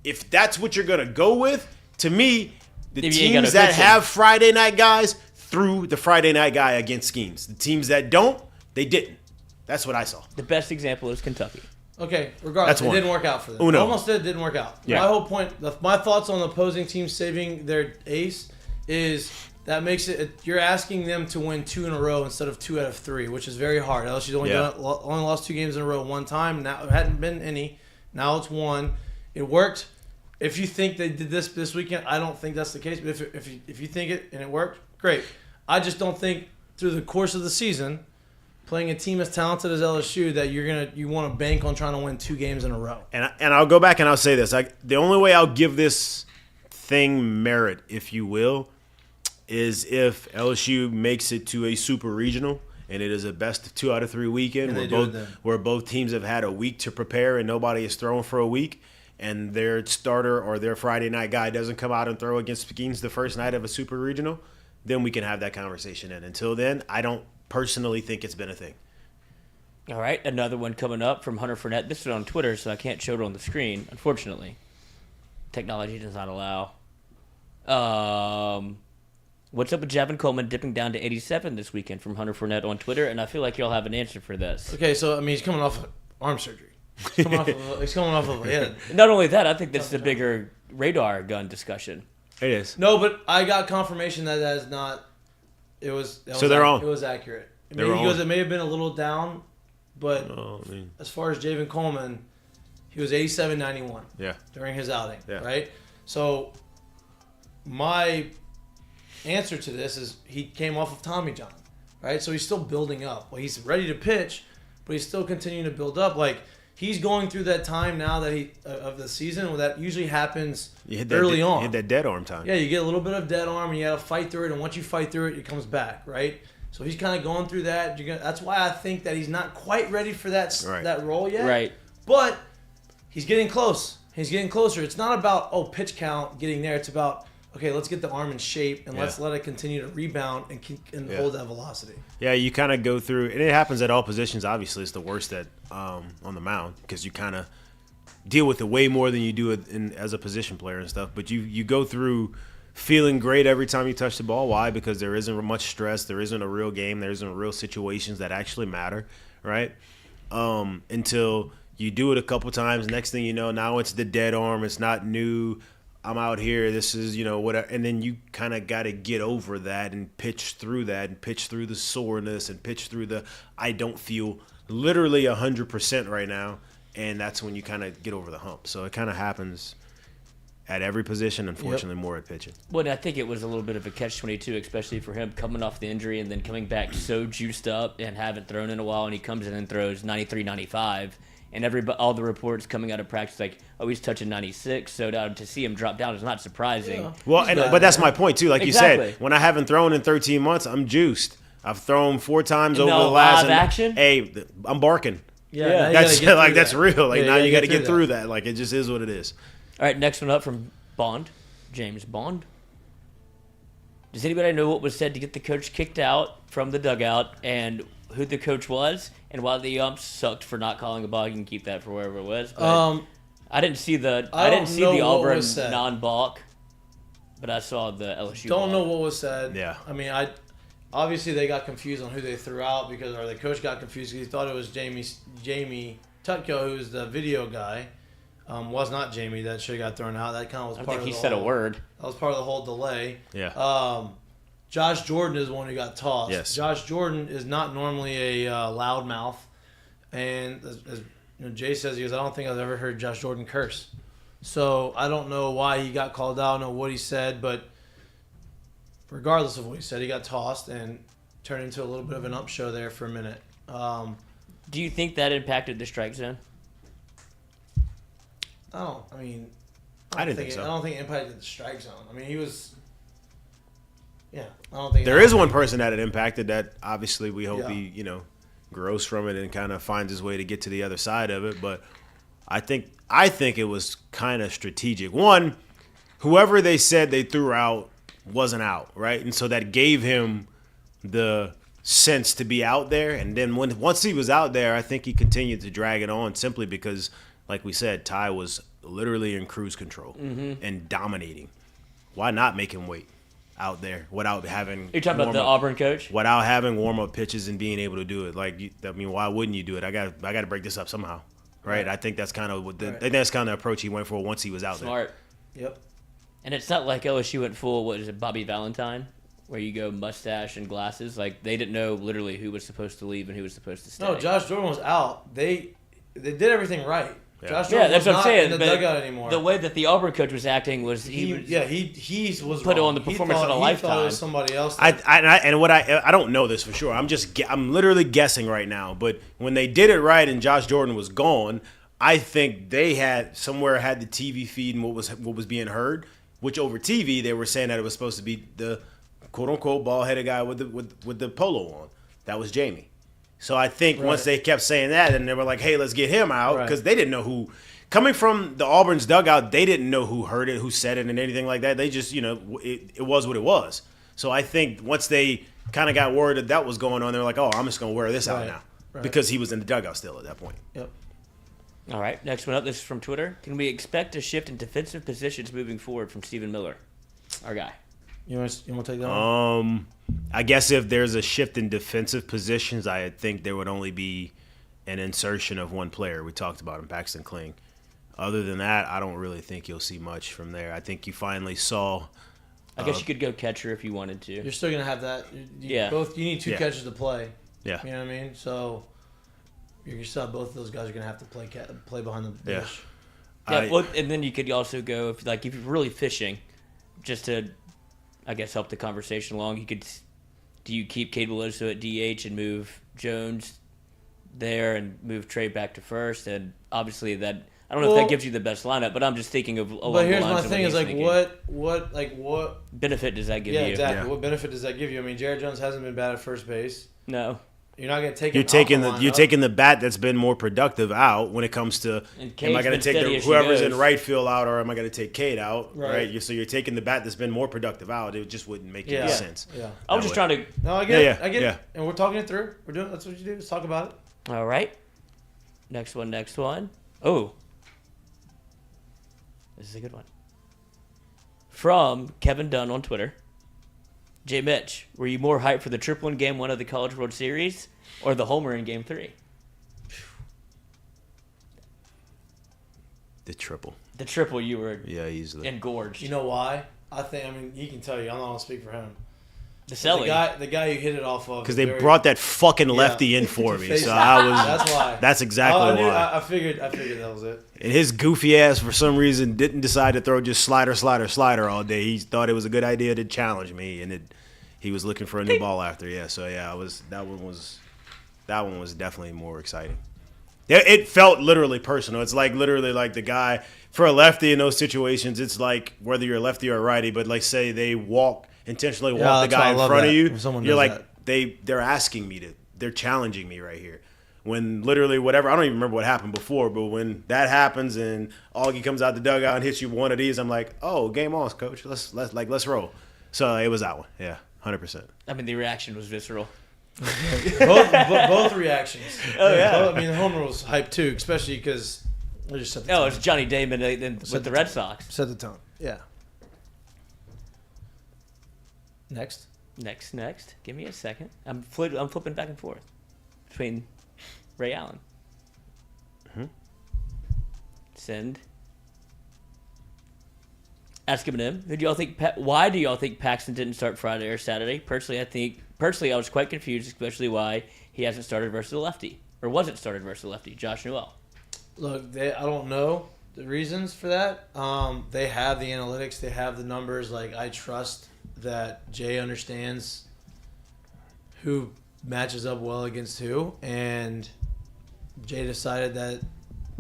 if that's what you're gonna go with, to me, the If you ain't got teams a that pitcher. have Friday night guys threw the Friday night guy against schemes. The teams that don't, they didn't. That's what I saw. the best example is Kentucky. Okay, regardless, That's it one. didn't work out for them. Uno. It almost didn't work out. Yeah. My whole point, my thoughts on the opposing team saving their ace is that makes it, you're asking them to win 2 in a row instead of 2 out of 3, which is very hard. LSU's only lost 2 games in a row one time. Now it hadn't been any. Now it's 1. It worked. If you think they did this weekend, I don't think that's the case. But if you think it and it worked, great. I just don't think through the course of the season, playing a team as talented as LSU, that you want to bank on trying to win 2 games in a row. And I'll go back and I'll say this. The only way I'll give this thing merit, if you will, is if LSU makes it to a super regional and it is a best of 2 out of 3 weekend And they do it then. where both teams have had a week to prepare and nobody is throwing for a week, and their starter or their Friday night guy doesn't come out and throw against Skeens the first night of a super regional, then we can have that conversation. And until then, I don't personally think it's been a thing. All right, another one coming up from Hunter Fournette. This is on Twitter, so I can't show it on the screen, unfortunately. Technology does not allow. What's up with Javon Coleman dipping down to 87 this weekend from Hunter Fournette on Twitter? And I feel like you'll have an answer for this. Okay, so I mean, he's coming off of arm surgery. He's coming off of a Not only that, I think this is a bigger radar gun discussion. It is. No, but I got confirmation that is not. It was they're on. It was accurate. They're Maybe he goes, on. it may have been a little down, but Oh, I mean, as far as Javon Coleman, he was 87-91 yeah. during his outing, Yeah. right? So my answer to this is he came off of Tommy John, right? So he's still building up. Well, he's ready to pitch, but he's still continuing to build up. Like, he's going through that time now that of the season where that usually happens You hit that early on. You hit that dead arm time. Yeah, you get a little bit of dead arm, and you got to fight through it. And once you fight through it, it comes back, right? So he's kind of going through that. That's why I think that he's not quite ready for that role yet. Right. But he's getting close. He's getting closer. It's not about pitch count getting there. It's about let's get the arm in shape and let's let it continue to rebound and hold that velocity. Yeah, you kind of go through, and it happens at all positions. Obviously, it's the worst on the mound because you kind of deal with it way more than you do it as a position player and stuff. But you go through feeling great every time you touch the ball. Why? Because there isn't much stress. There isn't a real game. There isn't real situations that actually matter, right? Until you do it a couple times. Next thing you know, now it's the dead arm. It's not new. I'm out here. This is, whatever. And then you kind of got to get over that and pitch through that and pitch through the soreness and pitch through the I don't feel literally 100% right now. And that's when you kind of get over the hump. So it kind of happens at every position, unfortunately, more at pitching. Well, I think it was a little bit of a catch-22, especially for him coming off the injury and then coming back so juiced up and haven't thrown in a while, and he comes in and throws 93, 95. And all the reports coming out of practice like, oh, he's touching 96. So to see him drop down is not surprising. Yeah. Well, but that's my point, too. Like Exactly. you said, when I haven't thrown in 13 months, I'm juiced. I've thrown 4 times In over the the last. live action? Hey, I'm barking. Yeah. That's that's real. Like now you got to get through that. that. Like it just is what it is. All right, next one up from Bond, James Bond. Does anybody know what was said to get the coach kicked out from the dugout and who the coach was and why the umps sucked for not calling a ball? You can keep that for wherever it was. But I didn't see the Auburn non-balk, but I saw the LSU. Don't know balk. what was said. Yeah. I mean, obviously they got confused on who they threw out or the coach got confused because he thought it was Jamie Tutko, who's the video guy. Was not Jamie that should have got thrown out. That kind of was I part think of he said a word. That was part of the whole delay. Yeah. Josh Jordan is the one who got tossed. Yes. Josh Jordan is not normally a loudmouth, and as Jay says, he goes, I don't think I've ever heard Josh Jordan curse. So I don't know why he got called out. I don't know what he said, but regardless of what he said, he got tossed and turned into a little bit of an ump show there for a minute. Do you think that impacted the strike zone? I didn't think so. I don't think it impacted the strike zone. I mean, he was. Yeah, I don't think There is one person that it impacted that obviously we hope Yeah. he, grows from it and kind of finds his way to get to the other side of it. But I think it was kind of strategic. One, whoever they said they threw out wasn't out, right? And so that gave him the sense to be out there. And then once he was out there, I think he continued to drag it on simply because, like we said, Ty was literally in cruise control and dominating. Why not make him wait out there without having? You're talking about the Auburn coach? Without having warm-up pitches and being able to do it. Why wouldn't you do it? I got to break this up somehow, right? I think that's kind of I think that's kind of the approach he went for once he was out Smart. there. Yep. And it's not like LSU went full, what is it, Bobby Valentine? Where you go mustache and glasses. Like, they didn't know literally who was supposed to leave and who was supposed to stay. No, Josh Jordan was out. They did everything right. Yeah. Josh Jordan that's was what I'm not saying. in the but dugout anymore. The way that the Auburn coach was acting was he was put wrong. on the performance He of a thought lifetime. it was somebody else. I don't know this for sure. I'm literally guessing right now. But when they did it right and Josh Jordan was gone, I think they had the TV feed and what was being heard. Which over TV they were saying that it was supposed to be the quote unquote bald headed guy with the polo on. That was Jamie. So I think once they kept saying that, and they were like, "Hey, let's get him out," because they didn't know who. Coming from the Auburn's dugout, they didn't know who heard it, who said it, and anything like that. They just, it was what it was. So I think once they kind of got word that was going on, they were like, "Oh, I'm just gonna wear this out now," because he was in the dugout still at that point. Yep. All right, next one up. This is from Twitter. Can we expect a shift in defensive positions moving forward from Stephen Miller, our guy? You want to take that one? I guess if there's a shift in defensive positions, I think there would only be an insertion of one player. We talked about him, Paxton Kling. Other than that, I don't really think you'll see much from there. I think you finally saw. I guess you could go catcher if you wanted to. You're still gonna have that. Yeah. You need two catchers to play. Yeah. You know what I mean? So you still have both of those guys are gonna have to play behind the dish. Yeah. And then you could also go if you're really fishing, just to, I guess, help the conversation along. Do you keep Cade Veloso at DH and move Jones there and move Trey back to first? And obviously that. I don't know if that gives you the best lineup, but I'm just thinking of along But here's the lines my thing: is thinking. what benefit does that give you? Yeah, exactly. What benefit does that give you? I mean, Jared Jones hasn't been bad at first base. No. You're not going to take. You're taking the bat that's been more productive out when it comes to. Am I going to take whoever's in right field out, or am I going to take Cade out? Right. So you're taking the bat that's been more productive out. It just wouldn't make any sense. Yeah. I was just trying to. No, I get it. I get it. And we're talking it through. That's what you do. Let's talk about it. All right. Next one. Oh. This is a good one. From Kevin Dunn on Twitter. J. Mitch, were you more hyped for the triple in Game 1 of the College World Series or the homer in Game 3? The triple. The triple, you were easily engorged. You know why? He can tell you. I'm not going to speak for him. The Selly. The guy you hit it off of. Because they brought that fucking lefty in for me, so I was. That's why. That's exactly why. I figured that was it. And his goofy ass, for some reason, didn't decide to throw just slider all day. He thought it was a good idea to challenge me, and he was looking for a new ball after. Yeah, so yeah, that one was definitely more exciting. It felt literally personal. It's like literally like the guy for a lefty in those situations. It's like whether you're a lefty or a righty, but like say they intentionally walk the guy in front of you. You're like they're asking me they're challenging me right here. When literally whatever, I don't even remember what happened before, but when that happens and Augie comes out the dugout and hits you one of these, I'm like, oh, game on, coach. Let's roll. So it was that one. Yeah, 100%. I mean, the reaction was visceral. both reactions. Oh yeah. The homer was hyped too, especially because we just set the tone. It's Johnny Damon with the Red Sox. Set the tone. Yeah. Next. Give me a second. I'm flipping back and forth between Ray Allen. Mm-hmm. Send. Ask him him. Why do y'all think Paxton didn't start Friday or Saturday? Personally, I was quite confused, especially why he hasn't started versus the lefty or wasn't started versus the lefty. Josh Newell. Look, I don't know the reasons for that. They have the analytics, they have the numbers. Like, I trust that Jay understands who matches up well against who, and Jay decided that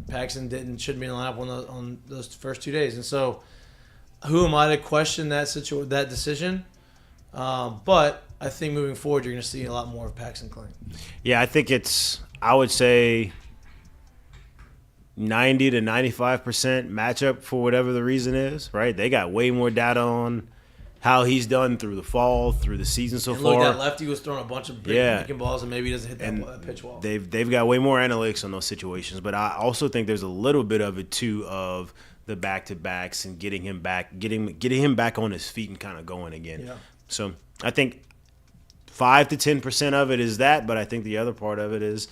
Paxton shouldn't be in the lineup on those first 2 days, and so who am I to question that decision? But I think moving forward, you're going to see a lot more of Paxton Kling. Yeah, I think I would say 90 to 95% matchup for whatever the reason is, right? They got way more data on how he's done through the fall, through the season so far. Look, that lefty was throwing a bunch of breaking balls, and maybe he doesn't hit that pitch wall. They've got way more analytics on those situations, but I also think there's a little bit of it too of the back-to-backs and getting him back on his feet and kind of going again. Yeah. So I think 5 to 10% of it is that, but I think the other part of it is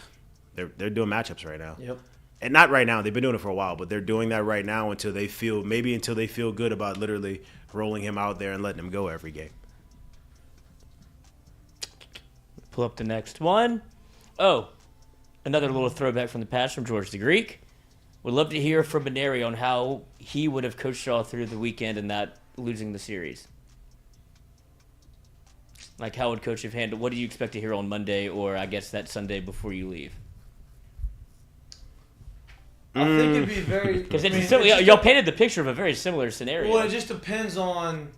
they're doing matchups right now. Yep. And not right now. They've been doing it for a while, but they're doing that right now until they feel good about literally rolling him out there and letting him go every game. Pull up the next one. Oh, another little throwback from the past from George the Greek. Would love to hear from Benary on how he would have coached y'all through the weekend and not losing the series. Like, how would Coach have handled? What do you expect to hear on Monday, or I guess that Sunday before you leave? I think it'd be very because y'all painted the picture of a very similar scenario. Well, it just depends on.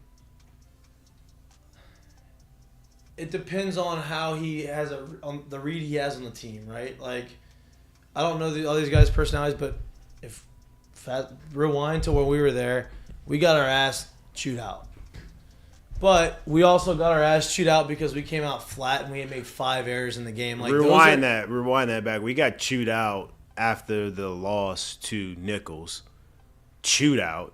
It depends on how he has on the read he has on the team, right? Like, I don't know all these guys' personalities, but if rewind to where we were there, we got our ass chewed out. But we also got our ass chewed out because we came out flat and we had made 5 errors in the game. Like, rewind that back. We got chewed out after the loss to Nichols. Chewed out.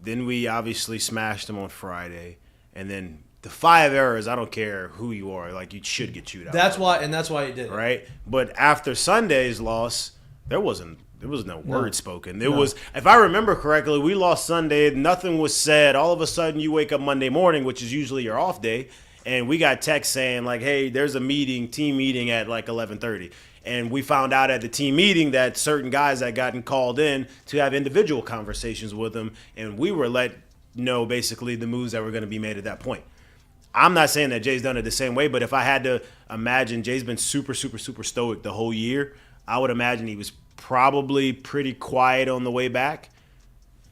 Then we obviously smashed them on Friday. And then the 5 errors, I don't care who you are, like, you should get chewed out. That's why he did it. Right? But after Sunday's loss, there was no word spoken. There was, if I remember correctly, we lost Sunday, nothing was said. All of a sudden you wake up Monday morning, which is usually your off day, and we got text saying like, hey, there's a team meeting at like 11:30. And we found out at the team meeting that certain guys had gotten called in to have individual conversations with them, and we were let know basically the moves that were going to be made at that point. I'm not saying that Jay's done it the same way, but if I had to imagine, Jay's been super, super, super stoic the whole year. I would imagine he was probably pretty quiet on the way back.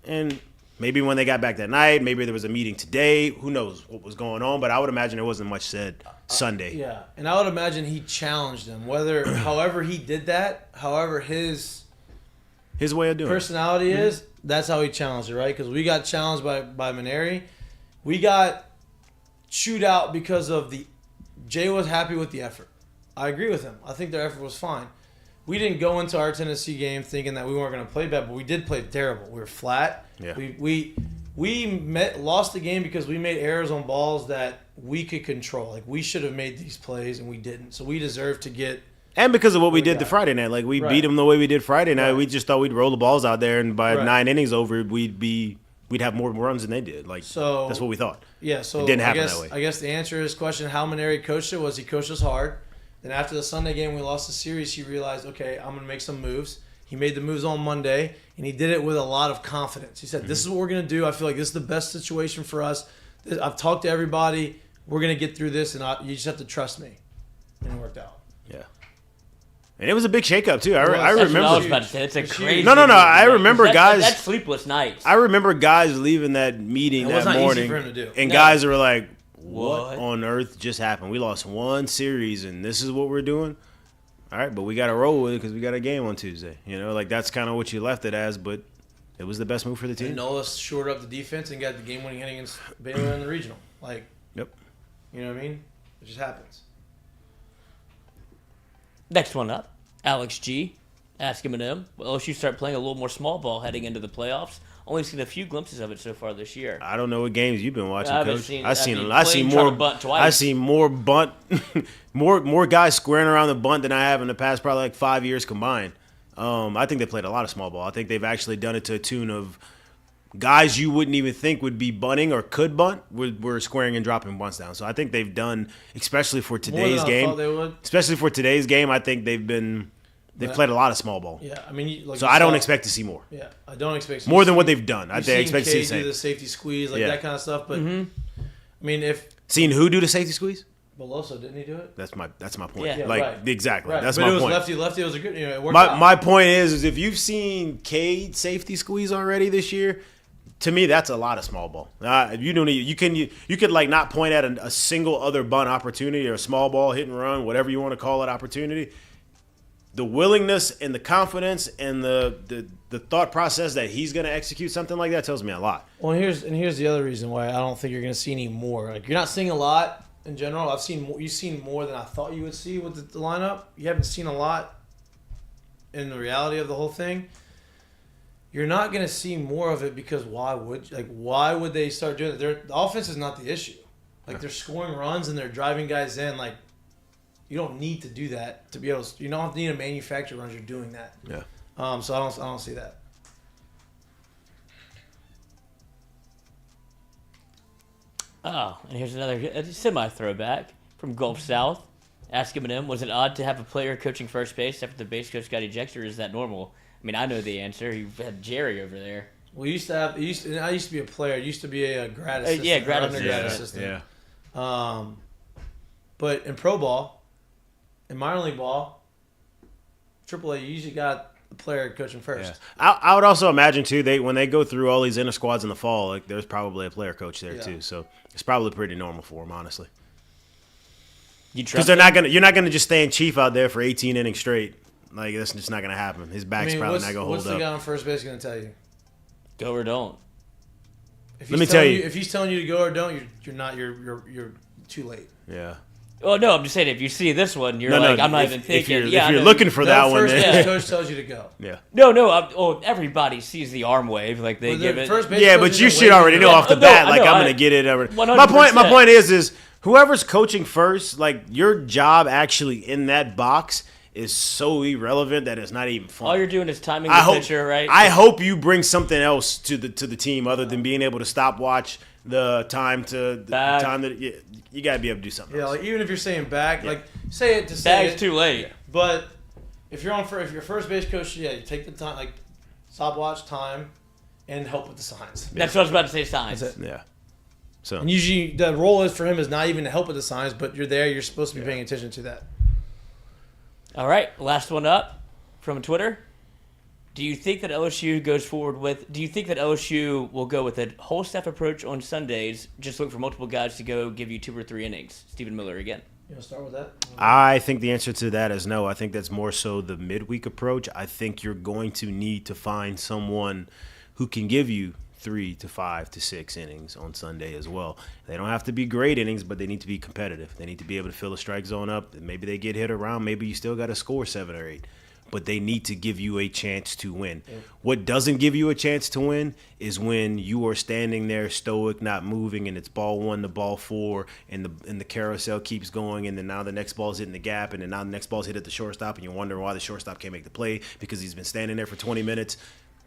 And maybe when they got back that night, maybe there was a meeting today. Who knows what was going on, but I would imagine there wasn't much said Sunday. Yeah, and I would imagine he challenged them. However he did that, however his way of doing personality is, that's how he challenged it, right? Because we got challenged by Maneri. We got chewed out because of Jay was happy with the effort. I agree with him. I think their effort was fine. We didn't go into our Tennessee game thinking that we weren't going to play bad, but we did play terrible. We were flat. Yeah. We lost the game because we made errors on balls that we could control. Like, we should have made these plays, and we didn't. So we deserve to get – and because of what we did the Friday night. Like, we beat them the way we did Friday night. Right. We just thought we'd roll the balls out there, and by Right. 9 innings over, we'd have more runs than they did. Like, So that's what we thought. yeah. So It didn't happen I guess, that way. I guess the answer to his question, how Maneri coached it, was he coached us hard. Then after the Sunday game, we lost the series. He realized, okay, I'm gonna make some moves. He made the moves on Monday, and he did it with a lot of confidence. He said, "This is what we're gonna do. I feel like this is the best situation for us. I've talked to everybody. We're gonna get through this, and you just have to trust me." And it worked out. Yeah. And it was a big shakeup, too. I That's what I remember. was about to say. It's a crazy. No. I remember guys. That's sleepless nights. I remember guys leaving that meeting It was that not easy morning, for him to do. and No. guys were like, "What What? on earth just happened? We lost one series, and this is what we're doing." All right, but we got to roll with it because we got a game on Tuesday. You know, like that's kind of what you left it as, but it was the best move for the And team. Nola shored up the defense and got the game-winning inning against Baylor in the regional. Like, Yep. you know what I mean? It just happens. Next one up, Alex G. Ask Eminem. Will LSU start playing a little more small ball heading into the playoffs? Only seen a few glimpses of it so far this year. I don't know what games you've been watching, I haven't Coach. seen- I seen Blaine tried more. to bunt twice. I seen more bunt, more guys squaring around the bunt than I have in the past probably like 5 years combined. I think they played a lot of small ball. I think they've actually done it to a tune of guys you wouldn't even think would be bunting or could bunt were squaring and dropping bunts down. So I think they've done, especially for More today's than I game. thought they would. Especially for today's game, I think they've played a lot of small ball. Yeah, I mean, like So you I don't saw- expect to see more. Yeah, I don't expect More than what they've done. I You've think I seen expect to see Cade the same. do the safety squeeze, like Yeah. that kind of stuff. But I mean, if Seen who do the safety squeeze? Beloso didn't he do it? That's my point. Yeah. Like right. exactly. Right, That's but my it was point. lefty. Lefty was a good. You know, it worked out. My point is if you've seen Cade safety squeeze already this year, to me that's a lot of small ball. You don't need, you could like not point at a single other bunt opportunity or a small ball hit and run, whatever you want to call it, opportunity. The willingness and the confidence and the thought process that he's going to execute something like that tells me a lot. Well, here's the other reason why I don't think you're going to see any more. Like, you're not seeing a lot in general. I've seen more, you've seen more than I thought you would see with the lineup. You haven't seen a lot in the reality of the whole thing. You're not going to see more of it because why would they start doing it? The offense is not the issue. Like, they're scoring runs and they're driving guys in. Like, you don't need to do that to be able to. You don't need to manufacture runs. You're doing that. Yeah. So I don't see that. Oh, and here's another semi-throwback from Gulf South. Ask Eminem, was it odd to have a player coaching first base after the base coach got ejected, or is that normal? I mean, I know the answer. You had Jerry over there. We used to have. I used to be a player. It used to be a grad assistant. yeah, grad or undergrad assistant. assistant. Yeah. But in pro ball, in minor league ball, AAA, you usually got the player coaching first. Yeah. I would also imagine too when they go through all these inner squads in the fall, like there's probably a player coach there Yeah. too. So it's probably pretty normal for them, honestly. You Because trust you're not gonna just stand chief out there for 18 innings straight. Like that's just not gonna happen. His back's probably not gonna what's hold the guy up. on first base going to tell you? Go or don't. If Let he's me tell telling you. if he's telling you to go or don't, you're not. You're too late. Yeah. Well, no, I'm just saying if you see this one, you're No, like, no, I'm not if- even if thinking. you're- yeah, if you're I know. looking for that one, first then- base coach tells you to go. Yeah. No. Everybody sees the arm wave, like they But the give it. first base Yeah, coach but you isn't should waiting already to know go. off the No, bat. I Like know, I'm I- gonna get it. 100%. My point is whoever's coaching first, like your job actually in that box is so irrelevant that it's not even fun. All you're doing is timing the pitcher, right? I hope you bring something else to the team other than being able to stopwatch the time to the Back. time that you got to be able to do something. Yeah, else. like even if you're saying back, like say it to say Bag's it. too late. But if you're if you're first base coach, yeah, you take the time, like stopwatch time, and help with the signs. That's what I was about to say. Signs. That's it. Yeah. So And usually the role is for him is not even to help with the signs, but you're there. You're supposed to be paying attention to that. All right, last one up from Twitter. Do you think that LSU goes forward with? Do you think that LSU will go with a whole staff approach on Sundays? Just look for multiple guys to go give you 2 or 3 innings. Stephen Miller again. You want to start with that? I think the answer to that is no. I think that's more so the midweek approach. I think you're going to need to find someone who can give you 3 to 5 to 6 innings on Sunday as well. They don't have to be great innings, but they need to be competitive. They need to be able to fill the strike zone up. Maybe they get hit around. Maybe you still got to score 7 or 8. but they need to give you a chance to win. What doesn't give you a chance to win is when you are standing there stoic, not moving, and it's ball 1 to ball 4, and the carousel keeps going, and then now the next ball's hitting the gap, and then now the next ball's hit at the shortstop, and you're wondering why the shortstop can't make the play because he's been standing there for 20 minutes.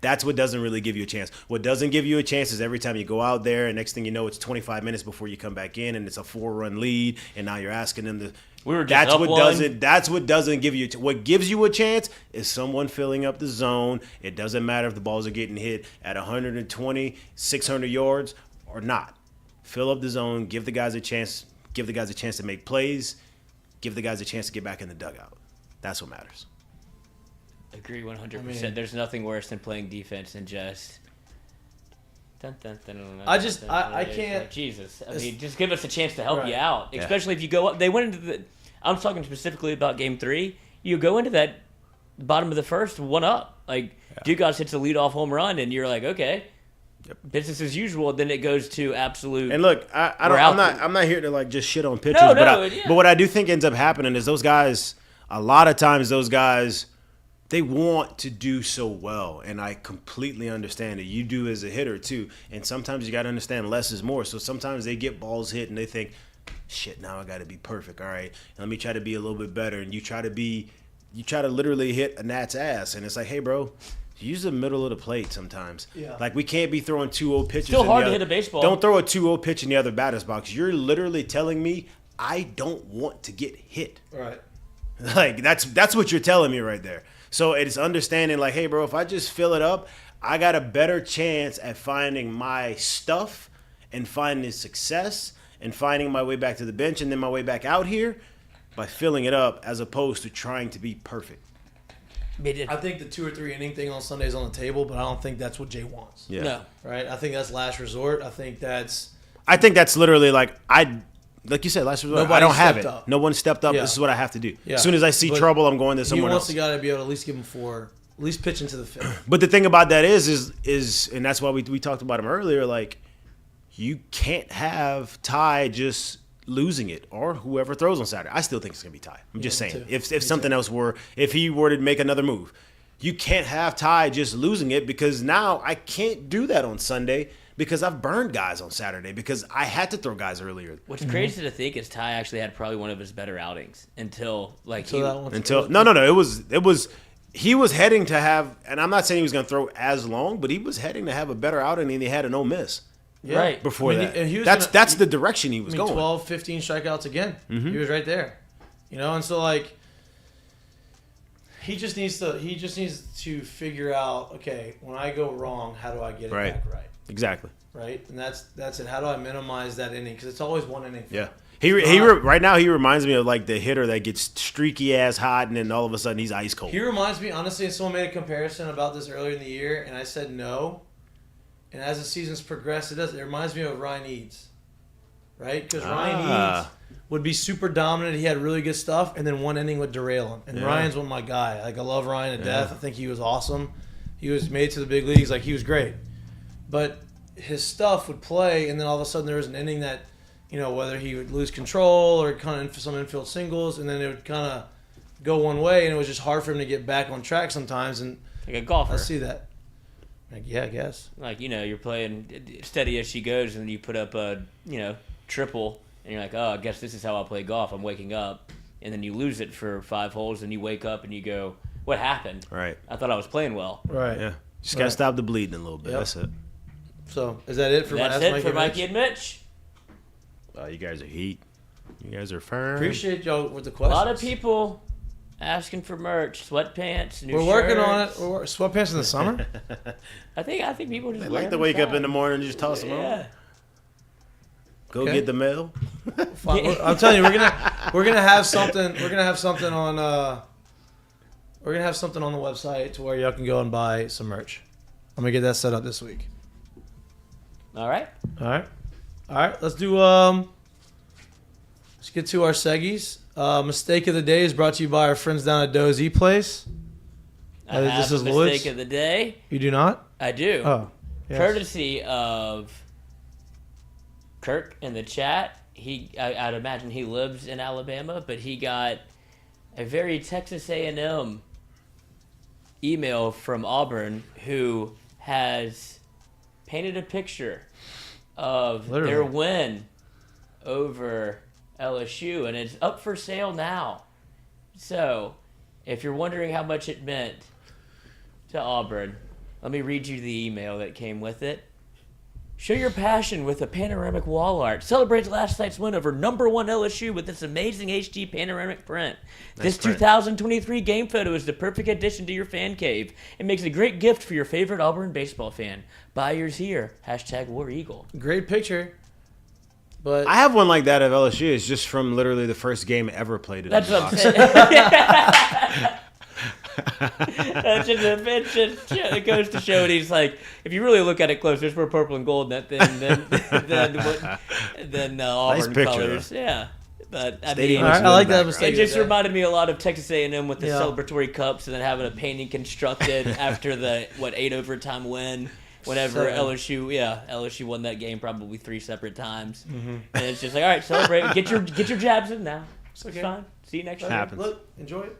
That's what doesn't really give you a chance. What doesn't give you a chance is every time you go out there, and next thing you know, it's 25 minutes before you come back in, and it's a 4-run lead, and now you're asking them to. We were just That's up what one. doesn't. That's what doesn't give you. What gives you a chance is someone filling up the zone. It doesn't matter if the balls are getting hit at 120, 600 yards or not. Fill up the zone. Give the guys a chance. Give the guys a chance to make plays. Give the guys a chance to get back in the dugout. That's what matters. Agree 100%. There's nothing worse than playing defense and just. I can't. Like, Jesus. I mean, just give us a chance to help you out. Especially if you go up. They went into the. I'm talking specifically about Game 3. You go into that bottom of the first 1 up. Like, Dugas hits a leadoff home run, and you're like, okay, business as usual. Then it goes to absolute. And look, I'm not here to like just shit on pitchers, but what I do think ends up happening is those guys. A lot of times, those guys. They want to do so well, and I completely understand it. You do as a hitter, too. And sometimes you got to understand less is more. So sometimes they get balls hit, and they think, shit, now I got to be perfect. All right, let me try to be a little bit better. And you try to literally hit a gnat's ass. And it's like, hey, bro, use the middle of the plate sometimes. Yeah. Like, we can't be throwing 2-0 pitches. Still hard to hit a baseball. Don't throw a 2-0 pitch in the other batter's box. You're literally telling me I don't want to get hit. Right. Like, that's what you're telling me right there. So it's understanding like, hey, bro, if I just fill it up, I got a better chance at finding my stuff and finding success and finding my way back to the bench and then my way back out here by filling it up as opposed to trying to be perfect. I think the 2 or 3 inning thing on Sunday is on the table, but I don't think that's what Jay wants. Yeah. No. Right? I think that's last resort. I think that's literally like like you said, last resort. I don't have it. No one stepped up. Yeah. This is what I have to do. Yeah. As soon as I see trouble, I'm going to someone else. He wants the guy to be able to at least give him 4, at least pitch into the 5th. But the thing about that is, and that's why we talked about him earlier. Like, you can't have Ty just losing it or whoever throws on Saturday. I still think it's gonna be Ty. I'm just saying. If something else if he were to make another move, you can't have Ty just losing it because now I can't do that on Sunday. Because I've burned guys on Saturday because I had to throw guys earlier. What's crazy to think is Ty actually had probably one of his better outings until it was he was heading to have, and I'm not saying he was going to throw as long, but he was heading to have a better outing and he had a no miss. Yeah. Right. Before that. That's the direction he was going. 12, 15 strikeouts again. Mm-hmm. He was right there. And so like he just needs to figure out, okay, when I go wrong, how do I get it back right? Exactly. Right, and that's it. How do I minimize that inning? Because it's always one inning. Yeah. Right now he reminds me of like the hitter that gets streaky ass hot and then all of a sudden he's ice cold. He reminds me, honestly, and someone made a comparison about this earlier in the year, and I said no. And as the season's progressed, it reminds me of Ryan Eads, right? Because Ryan Eads would be super dominant. He had really good stuff, and then one inning would derail him. And Ryan's one of my guy. Like, I love Ryan to death. I think he was awesome. He was made to the big leagues. Like, he was great. But his stuff would play, and then all of a sudden there was an inning that, whether he would lose control or kind of some infield singles, and then it would kind of go one way, and it was just hard for him to get back on track sometimes. And like a golfer. I see that. Like, yeah, I guess. Like, you're playing steady as she goes, and then you put up a, triple, and you're like, oh, I guess this is how I play golf. I'm waking up, and then you lose it for 5 holes, and you wake up and you go, what happened? Right. I thought I was playing well. Right. Yeah. Just got to stop the bleeding a little bit. Yep. That's it. So, is that it for Mikey and Mitch? You guys are heat. You guys are firm. Appreciate y'all with the questions. A lot of people asking for merch, sweatpants, new We're working on it. Sweatpants in the summer? I think people just like to wake up in the morning and just toss them on. Go get the mail. I'm telling you, we're gonna have something. We're gonna have something on. We're gonna have something on the website to where y'all can go and buy some merch. I'm gonna get that set up this week. All right. Let's do. Let's get to our seggies. Mistake of the day is brought to you by our friends down at Dozy Place. I have a mistake of the day. You do not? I do. Oh, yes. Courtesy of Kirk in the chat. I'd imagine he lives in Alabama, but he got a very Texas A&M email from Auburn who has painted a picture of their win over LSU, and it's up for sale now. So, if you're wondering how much it meant to Auburn, let me read you the email that came with it. Show your passion with a panoramic wall art. Celebrate last night's win over number 1 LSU with this amazing HD panoramic print. This 2023 game photo is the perfect addition to your fan cave. It makes a great gift for your favorite Auburn baseball fan. Buy yours here. #War Eagle. Great picture. But I have one like that of LSU. It's just from literally the first game ever played. That's what I'm saying. It goes to show, and he's like, if you really look at it close, there's more purple and gold in that thing than Auburn picture, colors. Yeah, but I Stadium mean, looks I like good in that the mistake. it just reminded me a lot of Texas A&M with the Yeah. celebratory cups, and then having a painting constructed after the 8 overtime win. Whenever 7. LSU won that game probably 3 separate times, and it's just like, all right, celebrate, get your jabs in now. It's fine. See you next year. Happens. Look, enjoy it.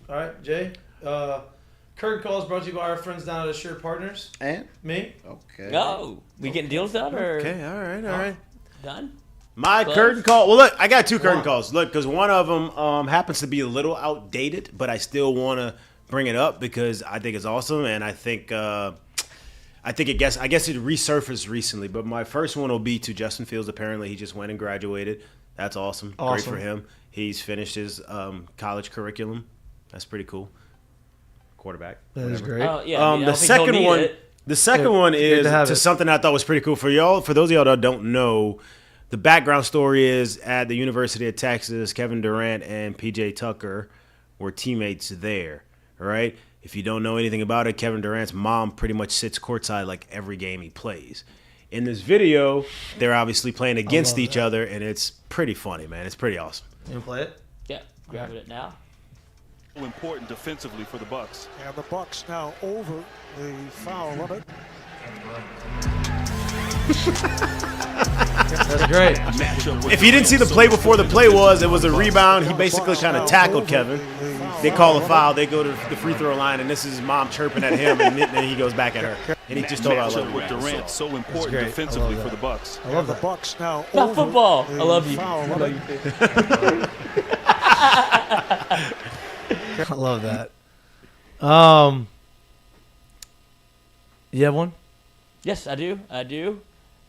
All right, Jay. Curtain Call is brought to you by our friends down at Assured Partners. And? Me. Okay. Oh, we getting deals done or Okay, all right. done? My Close. curtain call. Well, look, I got 2 curtain calls. Look, because one of them happens to be a little outdated, but I still want to bring it up because I think it's awesome, and I guess it resurfaced recently. But my first one will be to Justin Fields. Apparently, he just went and graduated. That's awesome. Great for him. He's finished his college curriculum. That's pretty cool. Quarterback. That is great. Oh yeah. I mean, I The don't think he'll second need one. it. The second one is to have to it. something I thought was pretty cool for y'all. For those of y'all that don't know, the background story is at the University of Texas, Kevin Durant and PJ Tucker were teammates there. All right. If you don't know anything about it, Kevin Durant's mom pretty much sits courtside like every game he plays. In this video, they're obviously playing against each other, and it's pretty funny, man. It's pretty awesome. You want to play it? Yeah, grabbing it now. Important defensively for the Bucks. And the Bucks now over the foul limit. That's great. If you didn't see the play before the play was, it was a rebound. He basically kind of tackled Kevin. They call a foul. They go to the free throw line, and this is his mom chirping at him, and then he goes back at her. And he just told her I love Matchup with you. Durant so important great. defensively I love for the Bucks. I love The that. Bucks now Not over football. the I love you. foul I limit. love you. I love that. You have one? Yes, I do.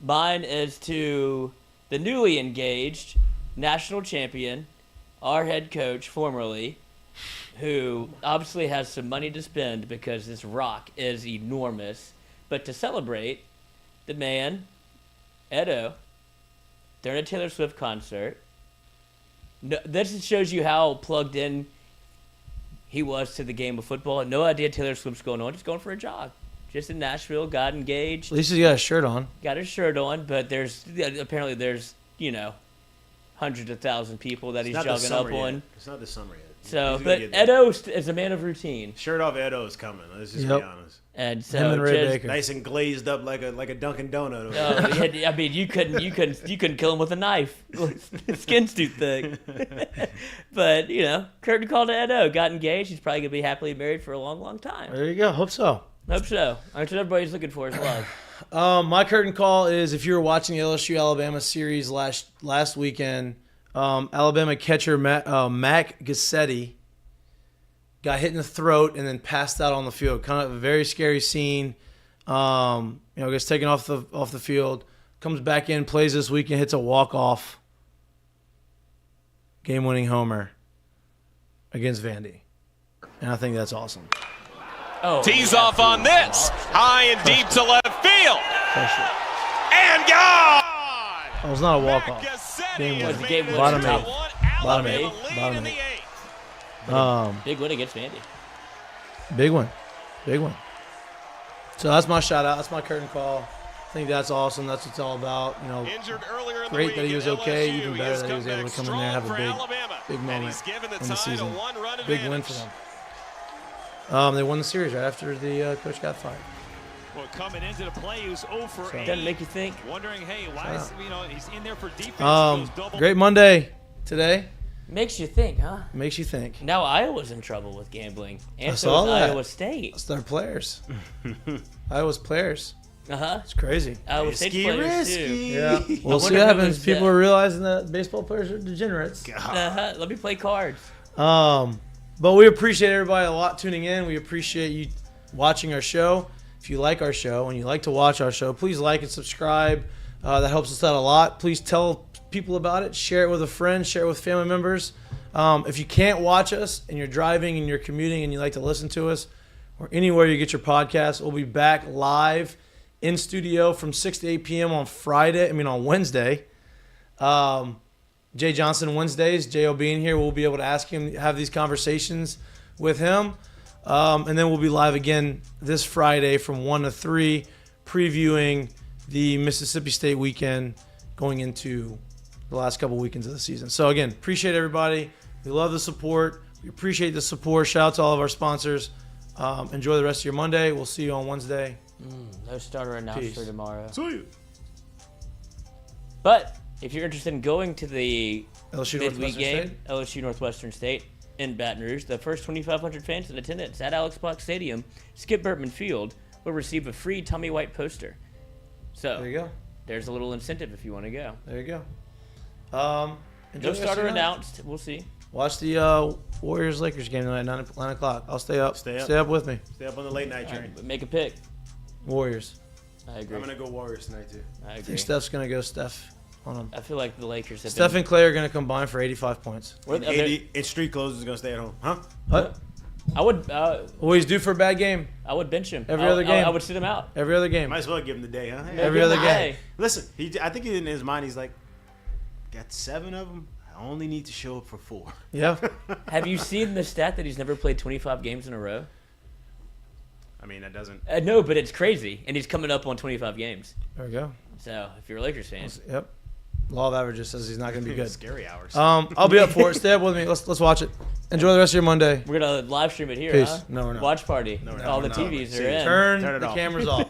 Mine is to the newly engaged national champion, our head coach formerly, who obviously has some money to spend because this rock is enormous. But to celebrate, the man, Edo, during a Taylor Swift concert. No, this just shows you how plugged in he was to the game of football. No idea Taylor Swift's going on. Just going for a jog. Just in Nashville, got engaged. At least he's got a shirt on. Got his shirt on, but apparently there's hundreds of thousands of people that he's jogging up on. It's not the summer yet. So, He's gonna but get there. Edo is a man of routine, Shirt off Edo is coming. Let's just Yep. be honest. and so Him and Ray just, Baker. Nice and glazed up like a Dunkin' Donut. I mean, you couldn't kill him with a knife. His skin's too thick. But curtain call to Edo. Got engaged. He's probably gonna be happily married for a long, long time. There you go. Hope so. Hope so. That's what everybody's looking for is love. My curtain call is if you were watching the LSU Alabama series last weekend, Alabama catcher Mac Gassetti got hit in the throat and then passed out on the field. Kind of a very scary scene. Gets taken off the field, comes back in, plays this weekend, hits a walk-off game-winning homer against Vandy. And I think that's awesome. Oh, Tees off on this. High and deep to left field. Pressure. And gone! Oh, it's not a walk-off. Game was the game winner. Bottom Top eight. one. Bottom eight. Alabama lead Bottom in the eight. eighth. Big win against Vandy. Big one. So that's my shout-out. That's my curtain call. I think that's awesome. That's what it's all about. Injured earlier in the Great week that he was at okay. LSU. Even better that he was able to come in there and have a big And moment he's given the in the Tide season. a one-run Big win advantage. for them. They won the series right after the coach got fired. Well, coming into the play, he was 0 for 8. Doesn't make you think. Wondering, hey, why is he's in there for defense? He goes double. Great Monday today. Makes you think, huh? Makes you think. Now Iowa's in trouble with gambling. And I so saw is that. Iowa State. It's their players. Iowa's players. Uh-huh. It's crazy. Iowa State players, too. Yeah. We'll see wonder what who happens. was, People are realizing that baseball players are degenerates. Uh-huh. Let me play cards. But we appreciate everybody a lot tuning in. We appreciate you watching our show. If you like our show and you like to watch our show, please like and subscribe. That helps us out a lot. Please tell people about it. Share it with a friend. Share it with family members. If you can't watch us and you're driving and you're commuting and you like to listen to us, or anywhere you get your podcast, we'll be back live in studio from 6 to 8 p.m. on Wednesday. Jay Johnson Wednesdays, J.O. being here, we'll be able to ask him, have these conversations with him. And then we'll be live again this Friday from 1 to 3, previewing the Mississippi State weekend going into the last couple weekends of the season. So, again, appreciate everybody. We love the support. We appreciate the support. Shout out to all of our sponsors. Enjoy the rest of your Monday. We'll see you on Wednesday. No starter announced for tomorrow. See you. But if you're interested in going to the LSU midweek Northwestern game, State? LSU Northwestern State in Baton Rouge, the first 2,500 fans in attendance at Alex Block Stadium, Skip Burtman Field, will receive a free Tommy White poster. So There you go. there's a little incentive if you want to go. There you go. Enjoy No the rest of starter your night. announced. We'll see. Watch the Warriors-Lakers game tonight, 9 o'clock. I'll stay up. Stay up. Stay up with me. Stay up on the late night train. But make a pick. Warriors. I agree. I'm gonna go Warriors tonight too. I I agree. think Steph's going to go Steph on him. I feel like the Lakers have Steph been. and Clay are going to combine for 85 points. And street clothes is gonna stay at home, huh? What? I would. Well, he's due for a bad game. I would bench him Every other game. I would sit him out. Every other game. Might as well give him the day, huh? Every other game. Hey, Listen, I think in his mind he's like, got 7 of them. I only need to show up for 4. Yeah. have you seen the stat that he's never played 25 games in a row? I mean, that doesn't. No, but it's crazy, and he's coming up on 25 games. There we go. So if you're a Lakers fan, Yep. Law of averages says he's not going to be good. Scary hours. I'll be up for it. Stay up with me. Let's watch it. Enjoy the rest of your Monday. we're gonna live stream it here. Peace. Huh? No, we're not. Watch party. No, we're not. All We're the not. TVs See, are in. Turn Turn it the off. cameras off.